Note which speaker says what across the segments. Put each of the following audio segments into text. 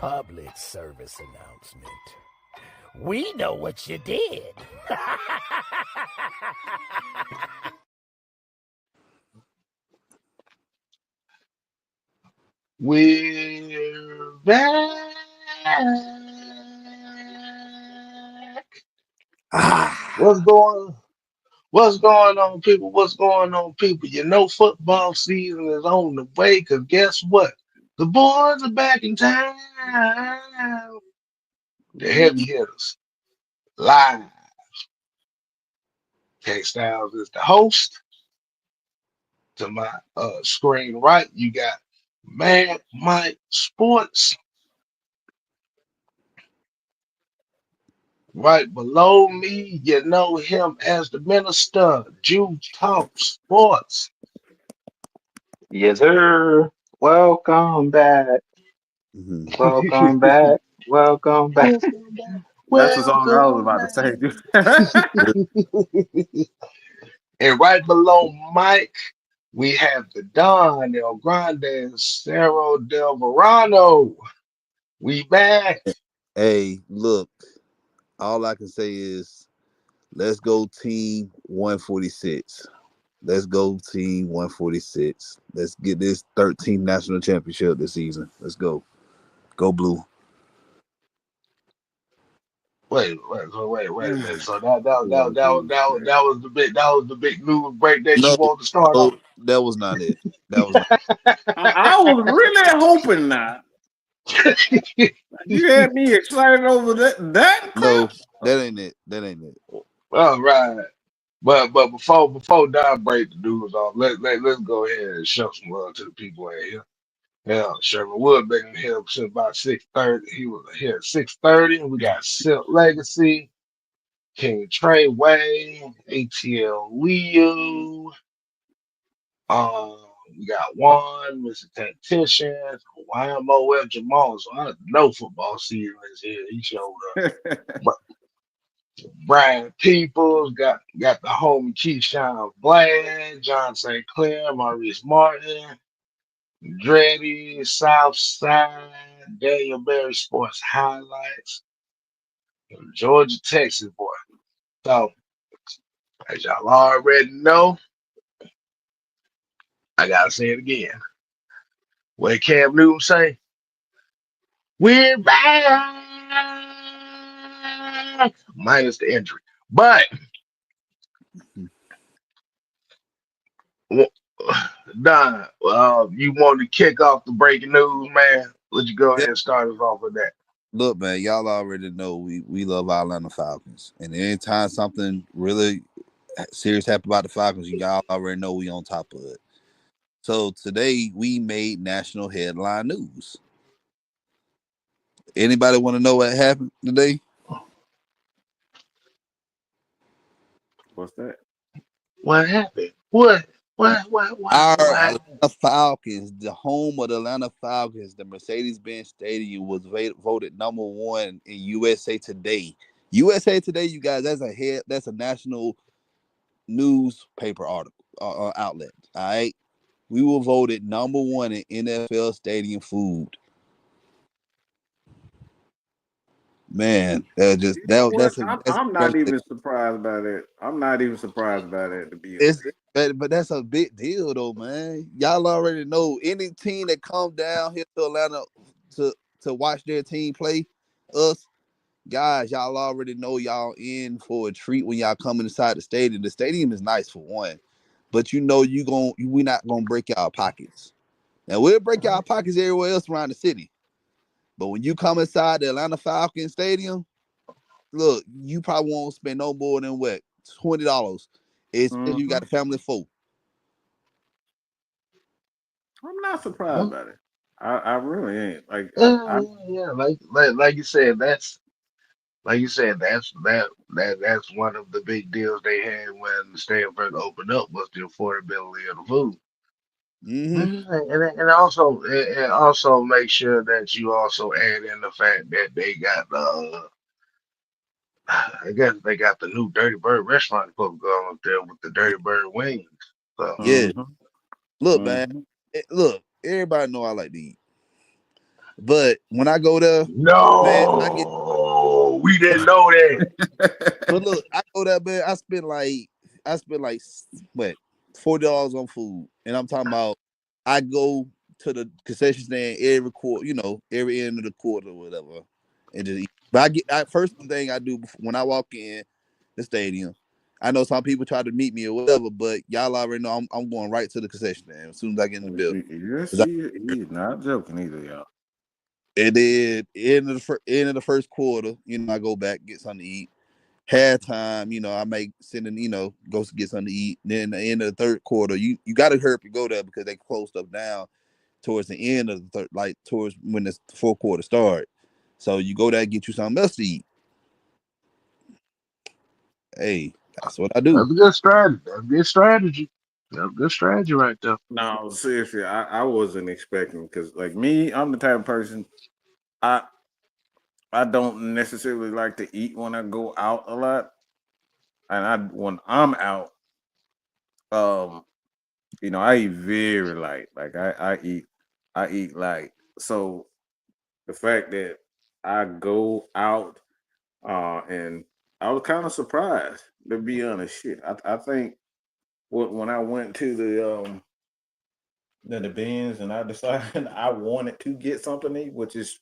Speaker 1: Public service announcement. We know what you did.
Speaker 2: We're back.
Speaker 3: Ah,
Speaker 2: What's going on, people? What's going on, people? You know football season is on the way, because guess what? The boys are back in town. The heavy hitters. Live. K Styles is the host. To my screen right, you got Mad Mike Sports. Right below me, you know him as the minister, Jew Talk Sports.
Speaker 3: yes, sir. Welcome back.
Speaker 4: Mhm.
Speaker 3: Welcome back. Welcome back.
Speaker 2: Welcome back.
Speaker 3: That's the song I was
Speaker 2: Welcome
Speaker 3: about to say, dude.
Speaker 2: back. And right below Mike, we have the Don El Grande, Cerro Del Verano. We back.
Speaker 4: Hey, look, all I can say is let's go team 146. Let's go team 146. Let's get this 13th national championship this season. Let's go. Go blue.
Speaker 2: Wait a minute. So that was the big news break that you
Speaker 4: No,
Speaker 2: want to start
Speaker 4: no,
Speaker 2: off.
Speaker 4: that was not it. That was not
Speaker 3: I was really hoping not. You had me excited over that
Speaker 4: no,
Speaker 3: crap.
Speaker 4: that ain't it. That ain't it.
Speaker 2: All right. But before Don break the news off, let's go ahead and show some love to the people in here. Yeah, Sherman Wood been here since about 6:30. He was here at 6:30. We got Silk Legacy, King Trey Way, ATL Leo. Um, we got one, Mr. Tactician, YMOF Jamal. So I know football season is here. He showed up. But Brian Peoples got the homie Keyshawn Bland, John St. Clair, Maurice Martin, Dreddy, Southside, Daniel Berry Sports Highlights, Georgia, Texas boy. So, as y'all already know, I gotta say it again. What Cam Newton say? We're back, minus the injury. But Don, you want to kick off the breaking news, man? Let you go
Speaker 4: Yeah,
Speaker 2: ahead and start us off with that.
Speaker 4: look, man, y'all already know we love our Atlanta Falcons. And anytime something really serious happen about the Falcons, y'all already know we on top of it. So today we made national headline news. Anybody want to know what happened today?
Speaker 3: What's that?
Speaker 2: What happened? What?
Speaker 4: Our
Speaker 2: What?
Speaker 4: Atlanta Falcons, the home of the Atlanta Falcons, the Mercedes-Benz Stadium was voted number one in USA Today. USA Today, you guys, that's a national newspaper article outlet. All right, we were voted number one in NFL stadium food. Man,
Speaker 3: You know what?
Speaker 4: that's
Speaker 3: I'm not
Speaker 4: congratulations.
Speaker 3: even surprised by that. I'm not even surprised by that, to be
Speaker 4: It's
Speaker 3: honest.
Speaker 4: but that's a big deal though, man. Y'all already know any team that come down here to Atlanta to to watch their team play us, guys, y'all already know y'all in for a treat when y'all come inside the stadium. The stadium is nice for one, but you know we not gonna break y'all pockets. Now we'll break y'all pockets everywhere else around the city. But when you come inside the Atlanta Falcons Stadium, look, you probably won't spend no more than what $20. Especially you
Speaker 3: Hmm.
Speaker 4: got a family of four.
Speaker 3: I'm not surprised by that. I really ain't.
Speaker 2: Yeah. Like you said, that's one of the big deals they had when the stadium first opened up was the affordability of the food.
Speaker 4: Mm-hmm.
Speaker 2: And also make sure that you also add in the fact that they got I guess they got the new Dirty Bird restaurant supposed to go up there with the Dirty Bird wings. So
Speaker 4: Yeah.
Speaker 3: hmm
Speaker 4: Look, man.
Speaker 3: hmm
Speaker 4: Look, everybody know I like to eat. But when I go there, man, I get.
Speaker 2: No, we didn't know that.
Speaker 4: But look, I go there, man. I spent like what $40 on food, and I'm talking about I go to the concession stand every quarter, every end of the quarter or whatever, and just eat. But first thing I do when I walk in the stadium. I know some people try to meet me or whatever, but y'all already know I'm going right to the concession stand as soon as I get in the building.
Speaker 3: Yes,
Speaker 4: 'Cause I-
Speaker 3: he's not joking either, y'all.
Speaker 4: And then end of the first quarter, I go back get something to eat. Halftime, I may send in, go get something to eat. Then the end of the third quarter, you got to hurry up and go there because they close stuff down towards the end of the third, like towards when the fourth quarter start. So you go there and get you something else to eat. Hey, that's what I do.
Speaker 2: That's a good strategy. That's good strategy. That's good strategy right there.
Speaker 3: No, seriously, I wasn't expecting because like me, I'm the type of person I I don't necessarily like to eat when I go out a lot, and when I'm out, um, I eat very light. Like I eat light. So the fact that I go out, and I was kind of surprised to be honest. Shit, I think when I went to the bins and I decided I wanted to get something to eat, which is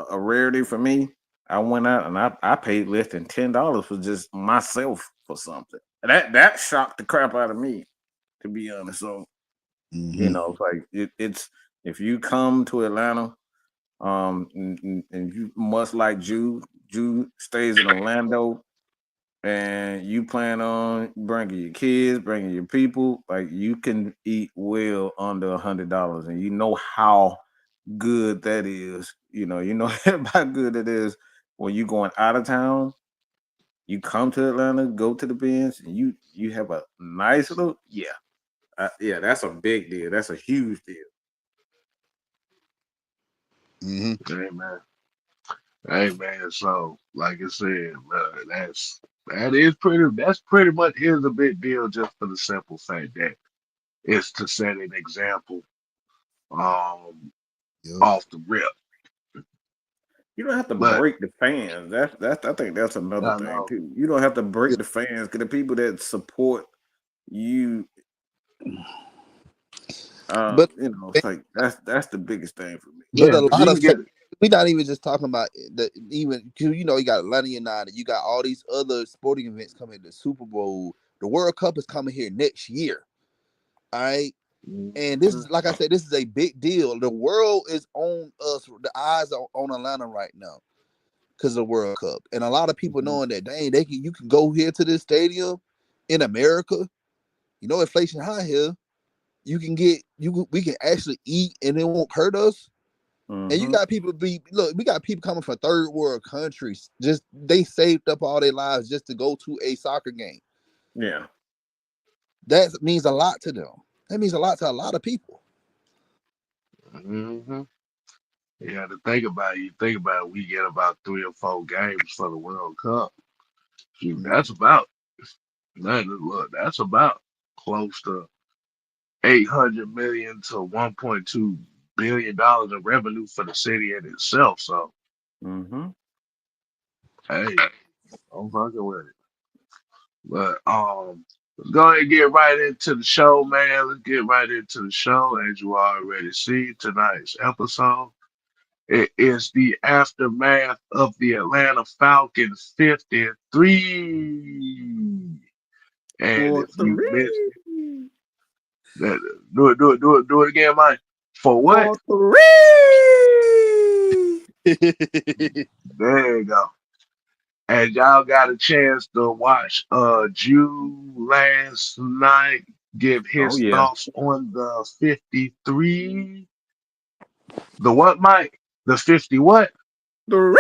Speaker 3: a rarity for me. I went out and I paid less than $10 for just myself for something. That shocked the crap out of me, to be honest. So
Speaker 4: Mm-hmm.
Speaker 3: it's like it's if you come to Atlanta, and you must like Jude. Jude stays in Orlando, and you plan on bringing your kids, bringing your people. Like you can eat well under $100, and you know how good that is. You know how good it is when you going out of town. You come to Atlanta, go to the Benz, and you have a nice little yeah. That's a big deal. That's a huge deal.
Speaker 4: Mm-hmm.
Speaker 2: Hey man. Hey man. So like I said, that's pretty much is a big deal just for the simple fact that it's to set an example um
Speaker 4: Yep.
Speaker 2: off the rip.
Speaker 3: You don't have to
Speaker 2: But
Speaker 3: break the fans. That's I think that's another
Speaker 2: I
Speaker 3: thing
Speaker 2: know.
Speaker 3: too. You don't have to break
Speaker 4: Yeah.
Speaker 3: the fans because the people that support you,
Speaker 4: But
Speaker 3: it's like that's the biggest thing for me.
Speaker 4: but
Speaker 2: Yeah,
Speaker 4: a
Speaker 2: but
Speaker 4: lot
Speaker 2: you
Speaker 4: of
Speaker 2: can get
Speaker 4: we're not even just talking about even you got Atlanta United, you got all these other sporting events coming. The Super Bowl, the World Cup is coming here next year. All right. And this
Speaker 2: Mhm,
Speaker 4: is, like I said, this is a big deal. The world is on us. The eyes are on Atlanta right now because of the World Cup, and a lot of people
Speaker 2: mhm,
Speaker 4: knowing that, dang, you can go here to this stadium in America. Inflation high here. We can actually eat and it won't hurt us. And you
Speaker 3: Mm-hmm.
Speaker 4: got people we got people coming from third world countries. Just they saved up all their lives just to go to a soccer game.
Speaker 3: Yeah.
Speaker 4: That means a lot to them. That means a lot to a lot of people.
Speaker 2: mhm. Yeah, to think about it, you think about it, we get about 3 or 4 games for the World Cup. Shoot,
Speaker 4: Mhm.
Speaker 2: that's about look, that's about close to 800 million to $1.2 billion in revenue for the city in itself. So
Speaker 3: Mm-hmm.
Speaker 2: hey, I'm fucking with it. But let's go ahead and get right into the show, man. Let's get right into the show. As you already see, tonight's episode. It is the aftermath of the Atlanta Falcons 53. And
Speaker 3: For
Speaker 2: if you missed
Speaker 3: three.
Speaker 2: that, do it again, Mike. For what?
Speaker 3: For three.
Speaker 2: There you go. And y'all got a chance to watch Jude last night give
Speaker 3: Oh
Speaker 2: his
Speaker 3: yeah.
Speaker 2: thoughts on the 53. The what, Mike? The 50 what?
Speaker 3: Three.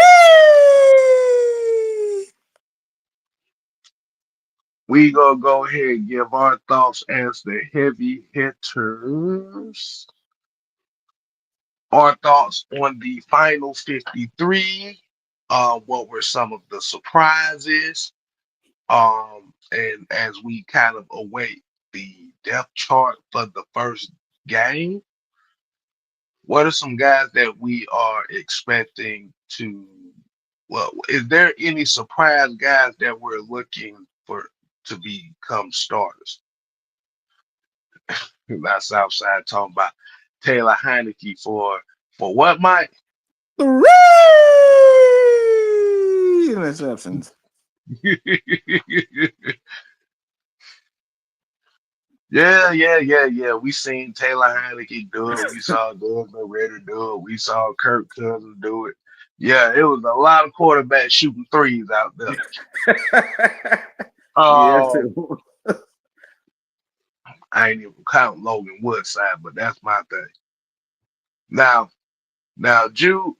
Speaker 2: We gonna go ahead and give our thoughts as the heavy hitters. Our thoughts on the final 53. What were some of the surprises? And as we kind of await the depth chart for the first game, what are some guys that we are expecting to? Well, is there any surprise guys that we're looking for to become starters? Not Southside talking about Taylor Heineke for what, Mike?
Speaker 3: 3 interceptions.
Speaker 2: Yeah. We seen Taylor Heineke do it. We saw Desmond Ritter do it. We saw Kirk Cousins do it. Yeah, it was a lot of quarterbacks shooting threes out there.
Speaker 3: Yes.
Speaker 2: I ain't even count Logan Woodside, but that's my thing. Now, Jude,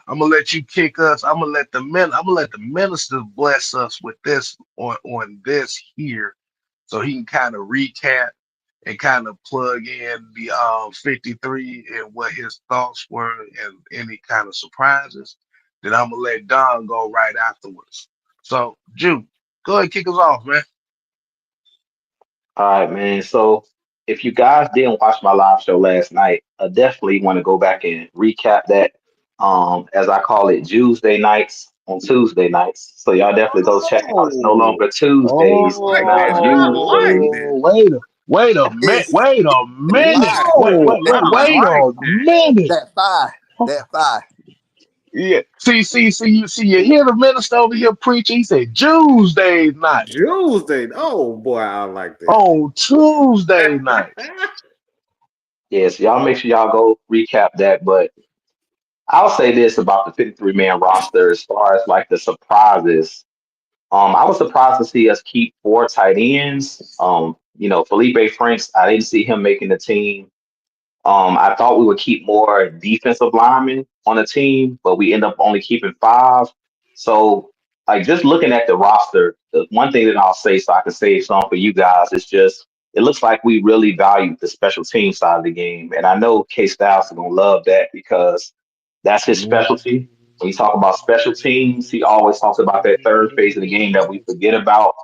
Speaker 2: I'm gonna let you kick us. I'm gonna let the minister bless us with this on this here, so he can kind of recap and kind of plug in the 53 and what his thoughts were and any kind of surprises. Then I'm gonna let Don go right afterwards. So, Jude, go ahead and kick us off, man.
Speaker 5: All right, man. So if you guys didn't watch my live show last night, I definitely want to go back and recap that. As I call it, Tuesday nights on Tuesday nights. So y'all definitely go check out. It's no
Speaker 3: Oh,
Speaker 5: longer Tuesdays.
Speaker 3: I
Speaker 5: It's
Speaker 3: like
Speaker 5: now
Speaker 3: that. I like
Speaker 5: Tuesdays.
Speaker 3: that.
Speaker 2: Oh,
Speaker 4: It's
Speaker 2: wait a minute.
Speaker 4: five.
Speaker 3: Oh, I
Speaker 2: Wait
Speaker 3: like
Speaker 2: a
Speaker 3: that.
Speaker 2: minute.
Speaker 4: That five. That five.
Speaker 2: Yeah. You hear the minister over here preaching. He said Tuesday night
Speaker 3: Tuesday. Oh boy, I like that.
Speaker 2: on Tuesday nights.
Speaker 5: Yes, y'all make sure y'all go recap that. But I'll say this about the 53-man roster as far as like the surprises. I was surprised to see us keep 4 tight ends. Felipe Franks, I didn't see him making the team. I thought we would keep more defensive linemen on the team, but we end up only keeping 5. So, like, just looking at the roster, the one thing that I'll say so I can save some for you guys is just it looks like we really value the special team side of the game. And I know K Styles is going to love that because that's his specialty. When you talk about special teams, he always talks about that third phase of the game that we forget about.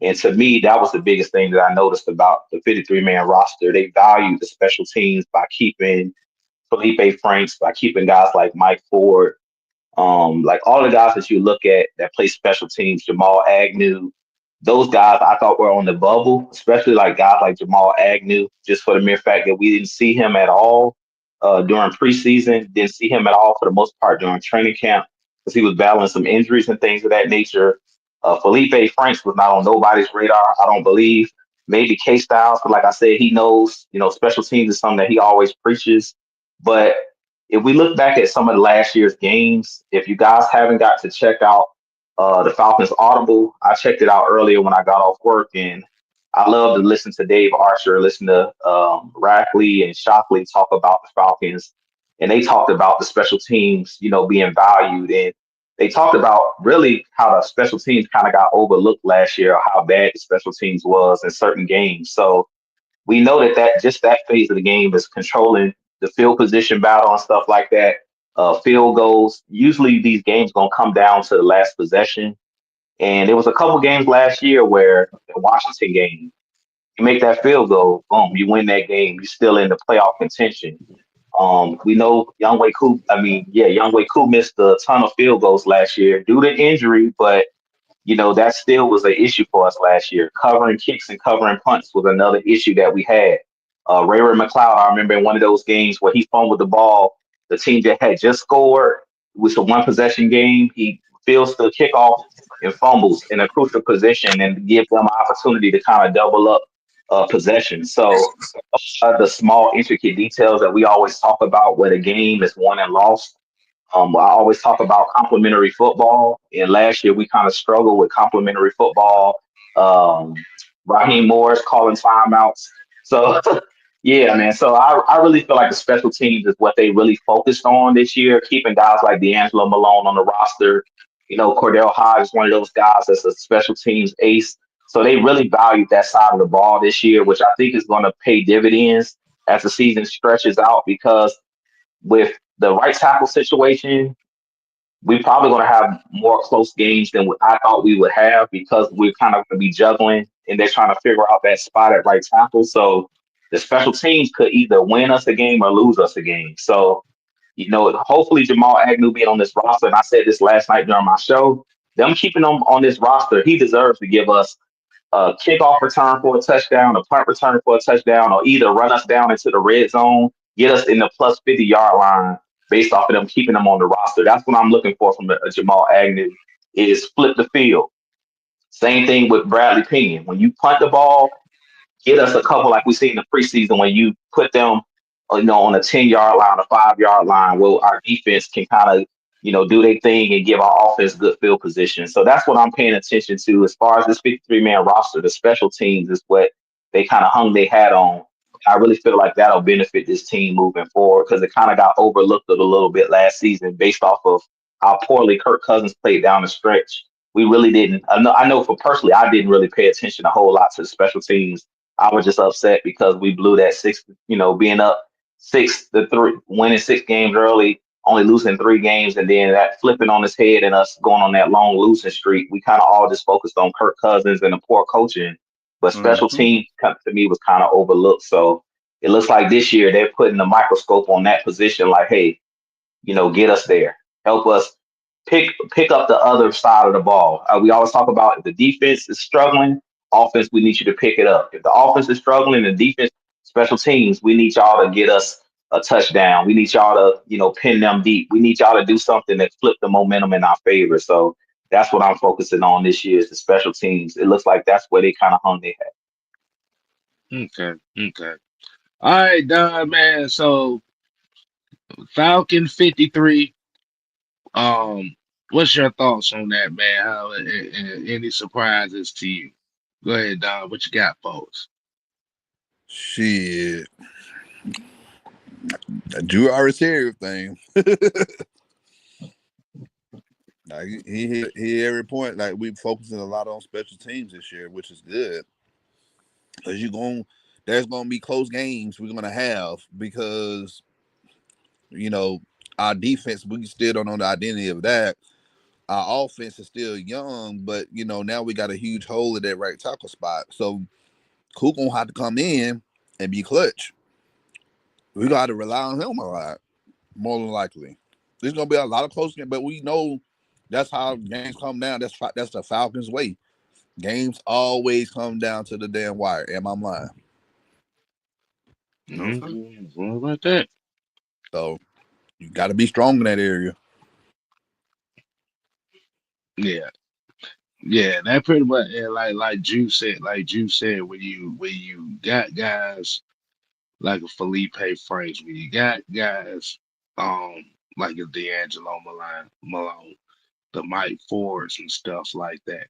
Speaker 5: And to me, that was the biggest thing that I noticed about the 53-man roster. They value the special teams by keeping Felipe Franks, by keeping guys like Mike Ford, like all the guys that you look at that play special teams, Jamal Agnew, those guys I thought were on the bubble, especially like guys like Jamal Agnew, just for the mere fact that we didn't see him at all during preseason, didn't see him at all for the most part during training camp because he was battling some injuries and things of that nature. Felipe Franks was not on nobody's radar, I don't believe. Maybe K Styles, but like I said, he knows, special teams is something that he always preaches. But if we look back at some of last year's games, if you guys haven't got to check out the Falcons Audible, I checked it out earlier when I got off work, and I love to listen to Dave Archer, listen to Rackley and Shockley talk about the Falcons, and they talked about the special teams, being valued, and they talked about really how the special teams kind of got overlooked last year, or how bad the special teams was in certain games. So we know that just that phase of the game is controlling the field position battle and stuff like that. Field goals. Usually these games gonna come down to the last possession. And there was a couple games last year where the Washington game, you make that field goal, boom, you win that game. You're still in the playoff contention. We know Youngway Koo missed a ton of field goals last year due to injury, but that still was an issue for us last year. Covering kicks and covering punts was another issue that we had. Ray McLeod, I remember in one of those games where he fumbled the ball, the team that had just scored, it was a one possession game. He fields the kickoff and fumbles in a crucial position and give them an opportunity to kind of double up possession. So the small intricate details that we always talk about where the game is won and lost. I always talk about complementary football, and last year we kind of struggled with complementary football. Raheem Morris calling timeouts. So, yeah, man. So I really feel like the special teams is what they really focused on this year, keeping guys like D'Angelo Malone on the roster. Cordell Hodge is one of those guys that's a special teams ace. So they really valued that side of the ball this year, which I think is going to pay dividends as the season stretches out because with the right tackle situation, we're probably going to have more close games than what I thought we would have because we're kind of going to be juggling and they're trying to figure out that spot at right tackle. So the special teams could either win us a game or lose us a game. So, hopefully Jamal Agnew being on this roster, and I said this last night during my show, them keeping him on this roster, he deserves to give us a kickoff return for a touchdown, a punt return for a touchdown, or either run us down into the red zone, get us in the plus 50-yard line based off of them keeping them on the roster. That's what I'm looking for from a Jamal Agnew is flip the field. Same thing with Bradley Pinion. When you punt the ball, get us a couple like we see in the preseason when you put them, on a 10-yard line, a 5-yard line, where our defense can kind of, do their thing and give our offense good field position. So that's what I'm paying attention to as far as this 53-man roster. The special teams is what they kind of hung their hat on. I really feel like that'll benefit this team moving forward because it kind of got overlooked a little bit last season based off of how poorly Kirk Cousins played down the stretch. We really didn't. I know for personally, I didn't really pay attention a whole lot to the special teams. I was just upset because we blew that six, being up 6-3, winning 6 games early, only losing 3 games, and then that flipping on his head and us going on that long losing streak. We kind of all just focused on Kirk Cousins and the poor coaching, but special
Speaker 3: Mm-hmm.
Speaker 5: teams to me was kind of overlooked. So it looks like this year they're putting the microscope on that position. Like, hey, get us there, help us pick up the other side of the ball. We always talk about if the defense is struggling, offense, we need you to pick it up. If the offense is struggling and defense, special teams, we need y'all to get us a touchdown. We need y'all to, pin them deep. We need y'all to do something that flip the momentum in our favor. So that's what I'm focusing on this year is the special teams. It looks like that's where they kind of hung their hat.
Speaker 2: Okay. Okay. All right, Don, man. So Falcon 53. Um, what's your thoughts on that, man? How any surprises to you? Go ahead, Don. What you got, folks?
Speaker 4: Shit. Drew already said everything. Like he hit every point. Like we focusing a lot on special teams this year, which is good. Cause there's gonna be close games we're gonna have because our defense, we still don't know the identity of that. Our offense is still young, but now we got a huge hole at that right tackle spot. So Cook gonna have to come in and be clutch. We got to rely on him a lot, more than likely. There's gonna be a lot of close games, but we know that's how games come down. That's the Falcons' way. Games always come down to the damn wire. Am I lying?
Speaker 3: No, sir.
Speaker 2: What about that?
Speaker 4: So you got to be strong in that area.
Speaker 2: Yeah. Yeah, that pretty much like Juice said, when you got guys like a Felipe Franks, when you got guys like a D'Angelo Malone, the Mike Fords and stuff like that.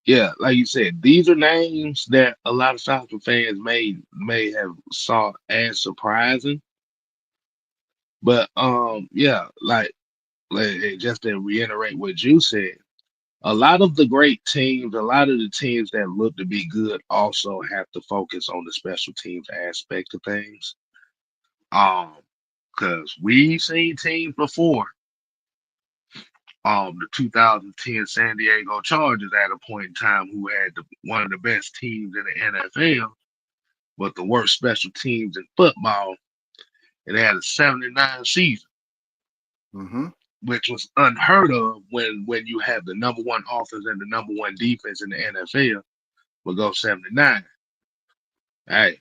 Speaker 2: Yeah, like you said, these are names that a lot of Falcon fans may have saw as surprising. But yeah, like just to reiterate what Juice said, a lot of the great teams, a lot of the teams that look to be good also have to focus on the special teams aspect of things. Um, because we've seen teams before, the 2010 San Diego Chargers at a point in time who had one of the best teams in the NFL, but the worst special teams in football, and they had a 79 season,
Speaker 3: Mm-hmm.
Speaker 2: which was unheard of when you have the number one offense and the number one defense in the NFL will go 79. Hey,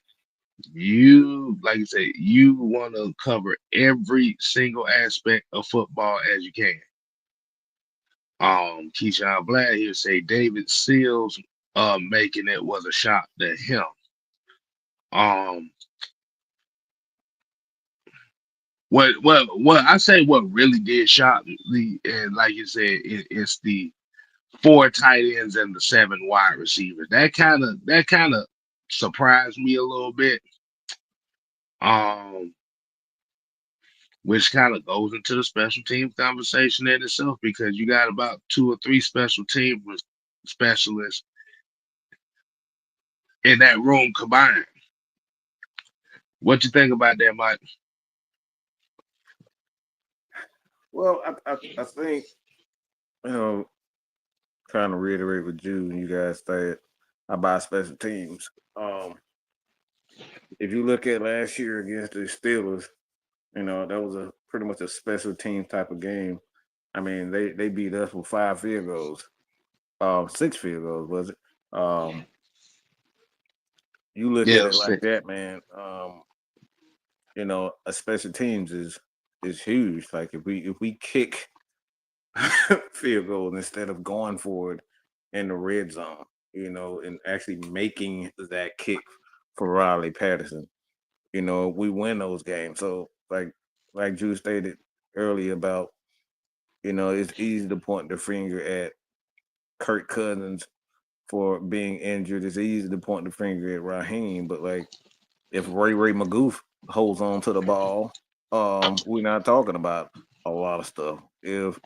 Speaker 2: you like you say, you want to cover every single aspect of football as you can. Keyshawn Vlad here say David Seals making it was a shock to him. Um, what I say what really did shock me, and like you said, it's the 4 tight ends and the 7 wide receivers. That kind of surprised me a little bit. Um, which kind of goes into the special team conversation in itself because you got about 2 or 3 special team specialists in that room combined. What you think about that, Mike?
Speaker 3: Well, I think you know, trying to reiterate what you guys said about special teams. if you look at last year against the Steelers, that was a pretty much a special team type of game. I mean, they beat us with 5 field goals, 6 field goals was it? You look at
Speaker 2: Yeah,
Speaker 3: it like that, man. A special teams is huge. Like if we kick field goals instead of going for it in the red zone, and actually making that kick for Riley Patterson, we win those games. So like Drew stated earlier about, it's easy to point the finger at Kirk Cousins for being injured. It's easy to point the finger at Raheem, but like if Ray Magoof holds on to the ball, we're not talking about a lot of stuff. If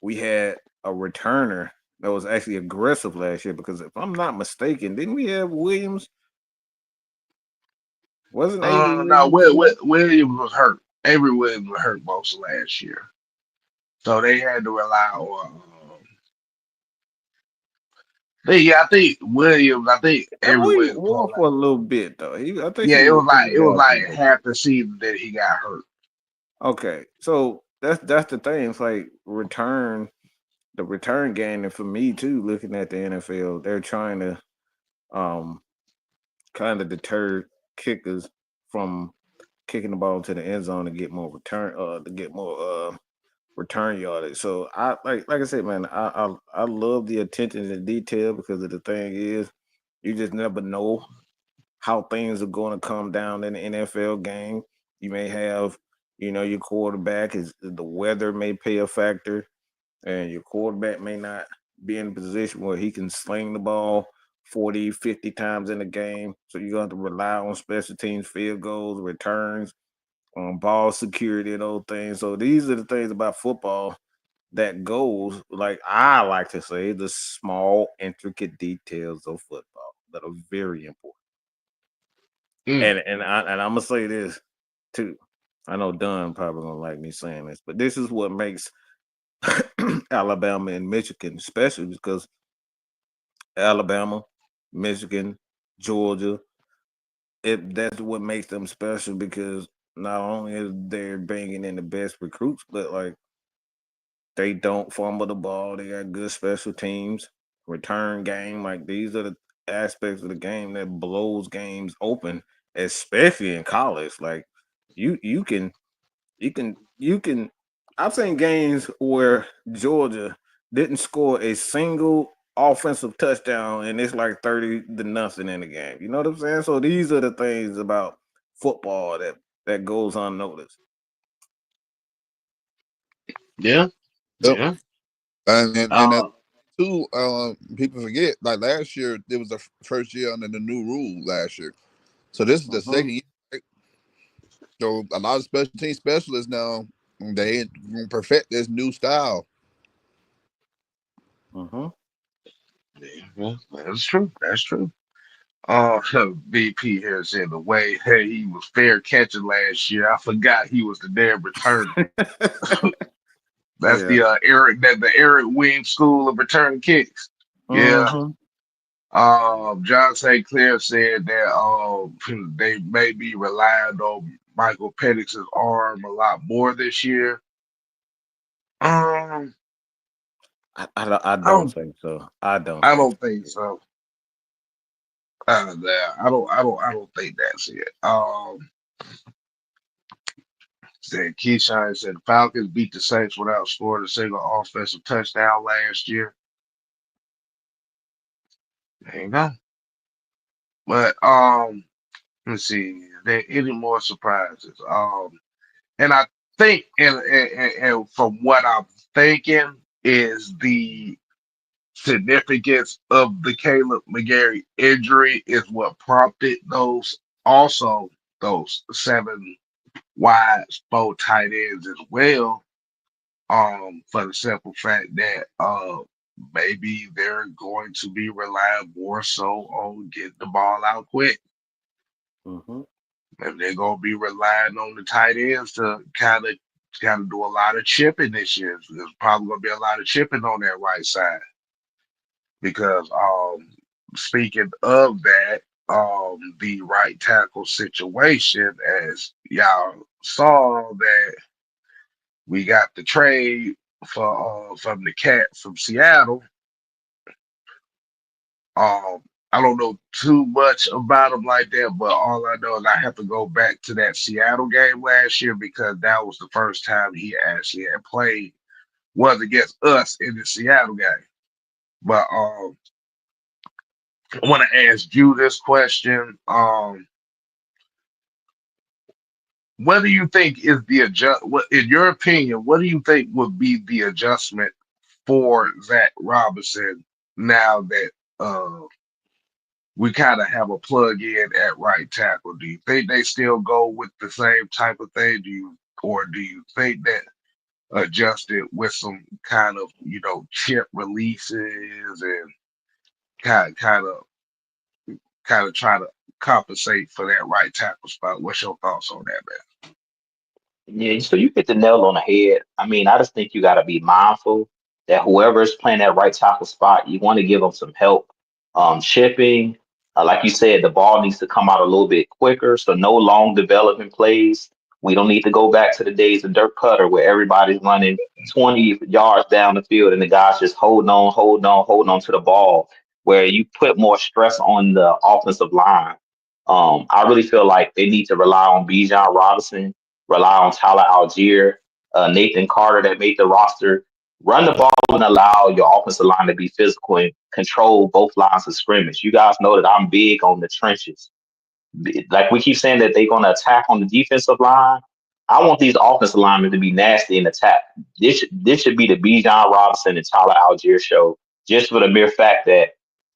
Speaker 3: we had a returner that was actually aggressive last year, because if I'm not mistaken, didn't we have Williams? Wasn't Avery
Speaker 2: no,
Speaker 3: Williams the guy?
Speaker 2: Williams was hurt. Avery Williams was hurt most of last year, so they had to rely on. I think Williams. I think
Speaker 3: I
Speaker 2: Avery
Speaker 3: know he
Speaker 2: Williams
Speaker 3: won
Speaker 2: played like.
Speaker 3: for a little bit though. I think
Speaker 2: Yeah,
Speaker 3: he
Speaker 2: it
Speaker 3: was
Speaker 2: was
Speaker 3: pretty
Speaker 2: like
Speaker 3: valuable though.
Speaker 2: half the season that he got hurt.
Speaker 3: Okay, so that's the thing. It's like the return game, and for me too, looking at the NFL, they're trying to um kind of deter kickers from kicking the ball to the end zone to get more return yardage. So I like I said, man, I love the attention to detail, because of the thing is you just never know how things are going to come down in the NFL game. You may have, your quarterback is the weather may play a factor, and your quarterback may not be in a position where he can sling the ball 40, 50 times in a game. So you're going to have to rely on special teams, field goals, returns, ball security, and those things. So these are the things about football that goes, like I like to say, the small, intricate details of football that are very important.
Speaker 2: Mm.
Speaker 3: And I'm gonna say this too. I know Dunn probably gonna like me saying this, but this is what makes Alabama and Michigan special, because Alabama, Michigan, Georgia, that's what makes them special, because not only is they bringing in the best recruits, but like they don't fumble the ball. They got good special teams, return game. Like these are the aspects of the game that blows games open, especially in college. Like you can. I've seen games where Georgia didn't score a single offensive touchdown, and it's like 30-0 in the game. You know what I'm saying? So these are the things about football that goes unnoticed.
Speaker 2: Yeah,
Speaker 4: Yep.
Speaker 2: yeah.
Speaker 4: And
Speaker 2: Uh,
Speaker 4: too, people forget, like last year it was the first year under the new rule last year. So this is the
Speaker 3: Mm-hmm.
Speaker 4: second year. Right? So a lot of special team specialists now, they gonna perfect this new style.
Speaker 3: Mm-hmm.
Speaker 2: yeah, that's true. That's true. BP here said the way he was fair catching last year. I forgot he was the damn returner. That's
Speaker 3: Yeah.
Speaker 2: the Eric Wing School of Returning Kicks. Yeah.
Speaker 3: Mm-hmm.
Speaker 2: John St. Clair said that they may be relying on Michael Penix's arm a lot more this year. Um,
Speaker 3: I
Speaker 2: I
Speaker 3: don't
Speaker 2: don't
Speaker 3: think so. I don't
Speaker 2: I
Speaker 3: think
Speaker 2: don't
Speaker 3: so.
Speaker 2: think so. Yeah, I don't think that's it. Said Keyshawn said the Falcons beat the Saints without scoring a single offensive touchdown last year. There you go. But let's see. Are there any more surprises? And I think, and from what I'm thinking, is the significance of the Caleb McGarry injury is what prompted those 7 wide, 4 tight ends as well. For the simple fact that maybe they're going to be relying more so on getting the ball out quick.
Speaker 3: Mm-hmm.
Speaker 2: And they're gonna be relying on the tight ends to kind of do a lot of chipping this year. So there's probably gonna be a lot of chipping on that right side because speaking of that. the right tackle situation, as y'all saw that we got the trade for from the cat from Seattle. Um, I don't know too much about him like that, but all I know is I have to go back to that Seattle game last year because that was the first time he actually had played was against us in the Seattle game. But I want to ask you this question. What do you think is the adjust? What, in your opinion, what do you think would be the adjustment for Zach Robinson now that we kind of have a plug in at right tackle? Do you think they still go with the same type of thing? Or do you think that adjusted with some kind of chip releases and kind of try to compensate for that right tackle spot? What's your thoughts on that, man?
Speaker 5: Yeah, so you hit the nail on the head. I mean, I just think you got to be mindful that whoever is playing that right tackle spot, you want to give them some help. Chipping, like you said, the ball needs to come out a little bit quicker. So no long development plays. We don't need to go back to the days of Dirk Cutter where everybody's running 20 yards down the field and the guys just holding on to the ball. Where you put more stress on the offensive line. I really feel like they need to rely on Bijan Robinson, rely on Tyler Algier, Nathan Carter that made the roster. Run the ball and allow your offensive line to be physical and control both lines of scrimmage. You guys know that I'm big on the trenches. Like we keep saying that they're going to attack on the defensive line. I want these offensive linemen to be nasty in attack. This should be the Bijan Robinson and Tyler Algier show, just for the mere fact that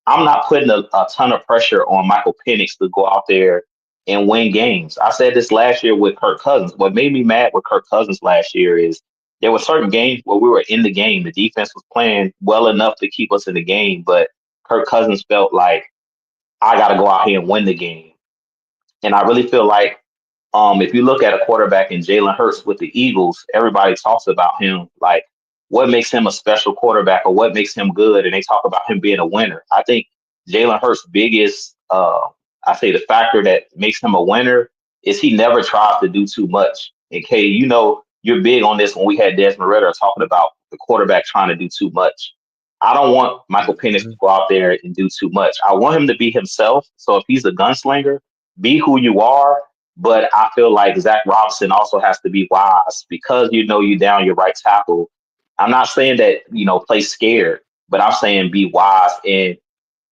Speaker 5: I'm not putting a ton of pressure on Michael Penix to go out there and win games. I said this last year with Kirk Cousins. What made me mad with Kirk Cousins last year is there were certain games where we were in the game. The defense was playing well enough to keep us in the game, but Kirk Cousins felt like I got to go out here and win the game. And I really feel like if you look at a quarterback in Jalen Hurts with the Eagles, everybody talks about him like what makes him a special quarterback or what makes him good, and they talk about him being a winner. I think Jalen Hurts' biggest, I say, the factor that makes him a winner is he never tries to do too much. And Kay, you know, you're big on this when we had Desmond Ritter talking about the quarterback trying to do too much. I don't want Michael Penix to go out there and do too much. I want him to be himself. So if he's a gunslinger, be who you are, but I feel like Zach Robinson also has to be wise because you know you down your right tackle. I'm not saying that, play scared, but I'm saying be wise. And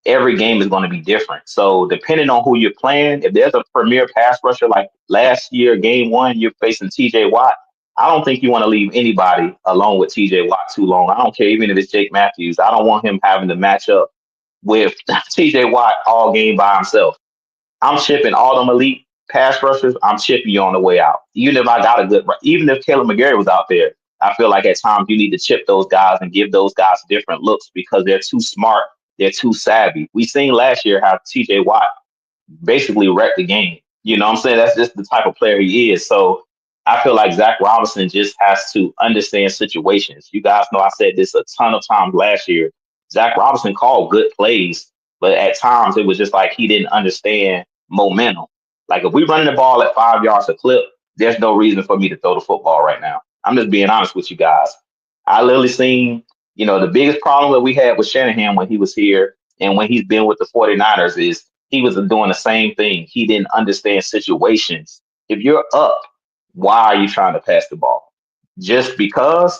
Speaker 5: every game is going to be different. So depending on who you're playing, if there's a premier pass rusher like last year, game one, you're facing TJ Watt. I don't think you want to leave anybody alone with TJ Watt too long. I don't care, even if it's Jake Matthews. I don't want him having to match up with TJ Watt all game by himself. I'm shipping all them elite pass rushers. I'm shipping you on the way out. Even if Caleb McGarry was out there, I feel like at times you need to chip those guys and give those guys different looks because they're too smart. They're too savvy. We seen last year how TJ Watt basically wrecked the game. You know what I'm saying? That's just the type of player he is. So I feel like Zach Robinson just has to understand situations. You guys know I said this a ton of times last year. Zach Robinson called good plays, but at times it was just like he didn't understand momentum. Like if we running the ball at 5 yards a clip, there's no reason for me to throw the football right now. I'm just being honest with you guys. I literally seen, the biggest problem that we had with Shanahan when he was here and when he's been with the 49ers is he was doing the same thing. He didn't understand situations. If you're up, why are you trying to pass the ball? Just because?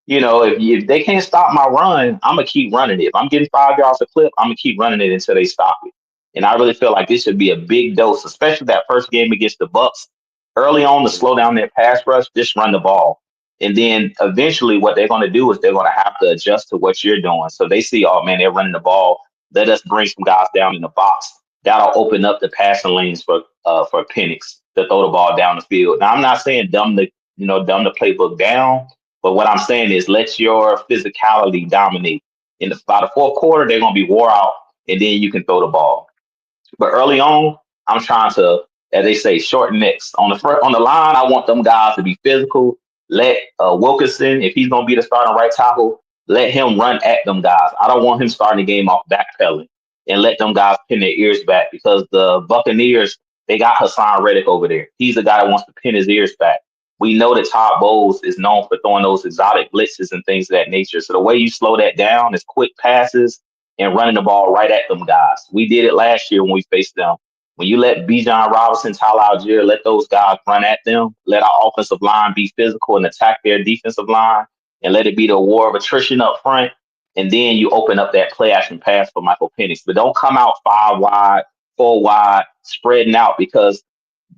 Speaker 5: If they can't stop my run, I'm gonna keep running it. If I'm getting 5 yards a clip, I'm gonna keep running it until they stop it. And I really feel like this should be a big dose, especially that first game against the Bucks. Early on to slow down their pass rush, just run the ball. And then eventually what they're gonna do is they're gonna have to adjust to what you're doing. So they see, oh man, they're running the ball. Let us bring some guys down in the box. That'll open up the passing lanes for Penix to throw the ball down the field. Now I'm not saying dumb the playbook down. But what I'm saying is let your physicality dominate. By the fourth quarter, they're going to be wore out, and then you can throw the ball. But early on, I'm trying to, as they say, shorten necks. On the line, I want them guys to be physical. Let Wilkinson, if he's going to be the starting right tackle, let him run at them guys. I don't want him starting the game off backpedaling. and let them guys pin their ears back because the Buccaneers, they got Hassan Reddick over there. He's the guy that wants to pin his ears back. We know that Todd Bowles is known for throwing those exotic blitzes and things of that nature. So the way you slow that down is quick passes and running the ball right at them guys. We did it last year when we faced them. When you let Bijan Robinson, Tyler Algier, let those guys run at them, let our offensive line be physical and attack their defensive line, and let it be the war of attrition up front, and then you open up that play action pass for Michael Penix. But don't come out 5 wide, 4 wide, spreading out because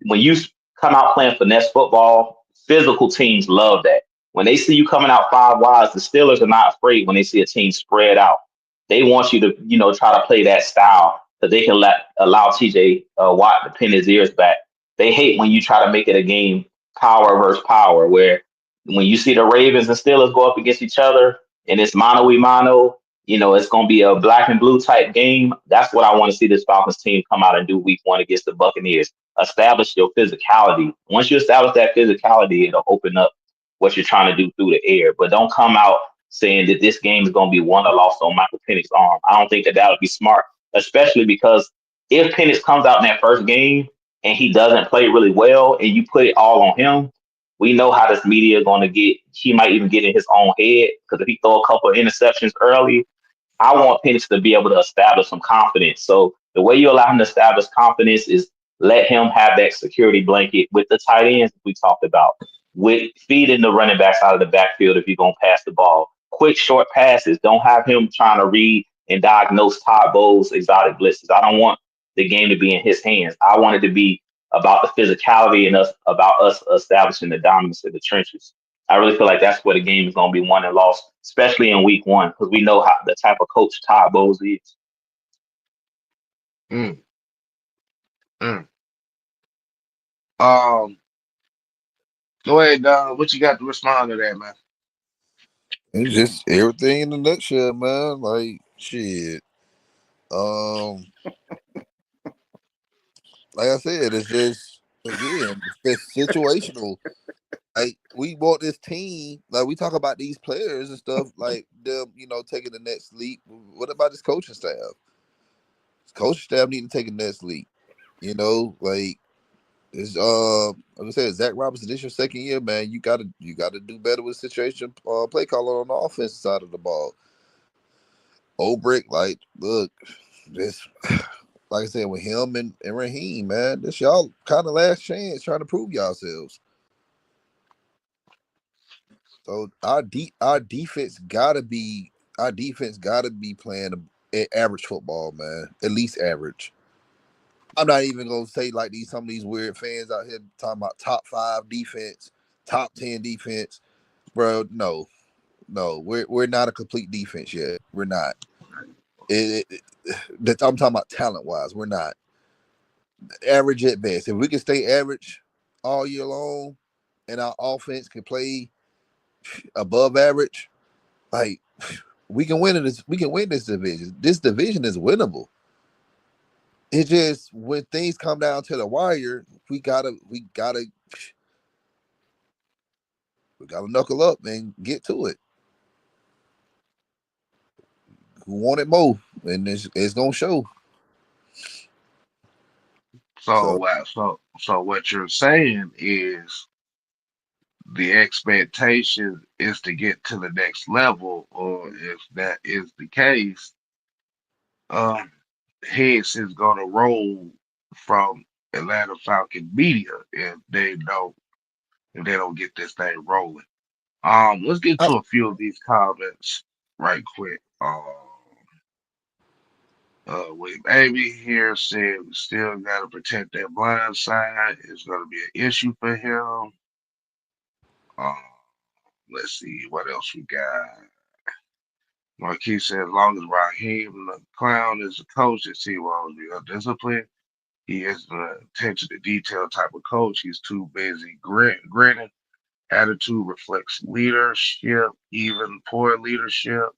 Speaker 5: when you come out playing finesse football, physical teams love that. When they see you coming out 5 wides, the Steelers are not afraid when they see a team spread out. They want you to, try to play that style because they can allow TJ Watt to pin his ears back. They hate when you try to make it a game power versus power, where when you see the Ravens and Steelers go up against each other and it's mano y mano, it's going to be a black and blue type game. That's what I want to see this Falcons team come out and do week 1 against the Buccaneers. Establish your physicality. Once you establish that physicality, it'll open up what you're trying to do through the air. But don't come out saying that this game is going to be won or lost on Michael Penix's arm. I don't think that would be smart, especially because if Penix comes out in that first game and he doesn't play really well and you put it all on him, we know how this media is going to get. He might even get in his own head because if he throw a couple of interceptions early, I want Penix to be able to establish some confidence. So the way you allow him to establish confidence is let him have that security blanket with the tight ends we talked about, with feeding the running backs out of the backfield if you're going to pass the ball. Quick, short passes. Don't have him trying to read and diagnose Todd Bowles' exotic blitzes. I don't want the game to be in his hands. I want it to be about the physicality and about us establishing the dominance of the trenches. I really feel like that's where the game is going to be won and lost, especially in week 1, because we know how the type of coach Todd Bowles is.
Speaker 2: Mm, mm. Um, Go ahead, Don. What you got to respond to that, man?
Speaker 4: It's just everything in a nutshell, man. Like shit. Um, like I said, it's just again, it's situational. Like we want this team, like we talk about these players and stuff, like them, taking the next leap. What about this coaching staff? This coaching staff need to take the next leap. Like it's like I said, Zach Robinson, this your second year, man. You gotta do better with situation play calling on the offensive side of the ball. Obrick, like, look, this like I said, with him and Raheem, man, this y'all kind of last chance trying to prove yourselves. So our defense gotta be playing average football, man. At least average. I'm not even gonna say like some of these weird fans out here talking about top 5 defense, top 10 defense, bro. No, we're not a complete defense yet. We're not. I'm talking about talent wise. We're not average at best. If we can stay average all year long, and our offense can play above average, like we can win this. We can win this division. This division is winnable. It's just when things come down to the wire, we gotta knuckle up and get to it. Who want it more? And it's gonna show.
Speaker 2: So,
Speaker 4: So
Speaker 2: wow. So what you're saying is the expectation is to get to the next level, or if that is the case, um, heads is gonna roll from Atlanta Falcon media if they don't get this thing rolling. Let's get
Speaker 4: I,
Speaker 2: to a few of these comments right quick. With Amy here said we still gotta protect that blind side. It's gonna be an issue for him. Um, let's see what else we got. Marquis said, as long as Raheem the Clown is the coach, this team will always be undisciplined. He is an attention to detail type of coach. He's too busy grinning. Attitude reflects leadership, even poor leadership.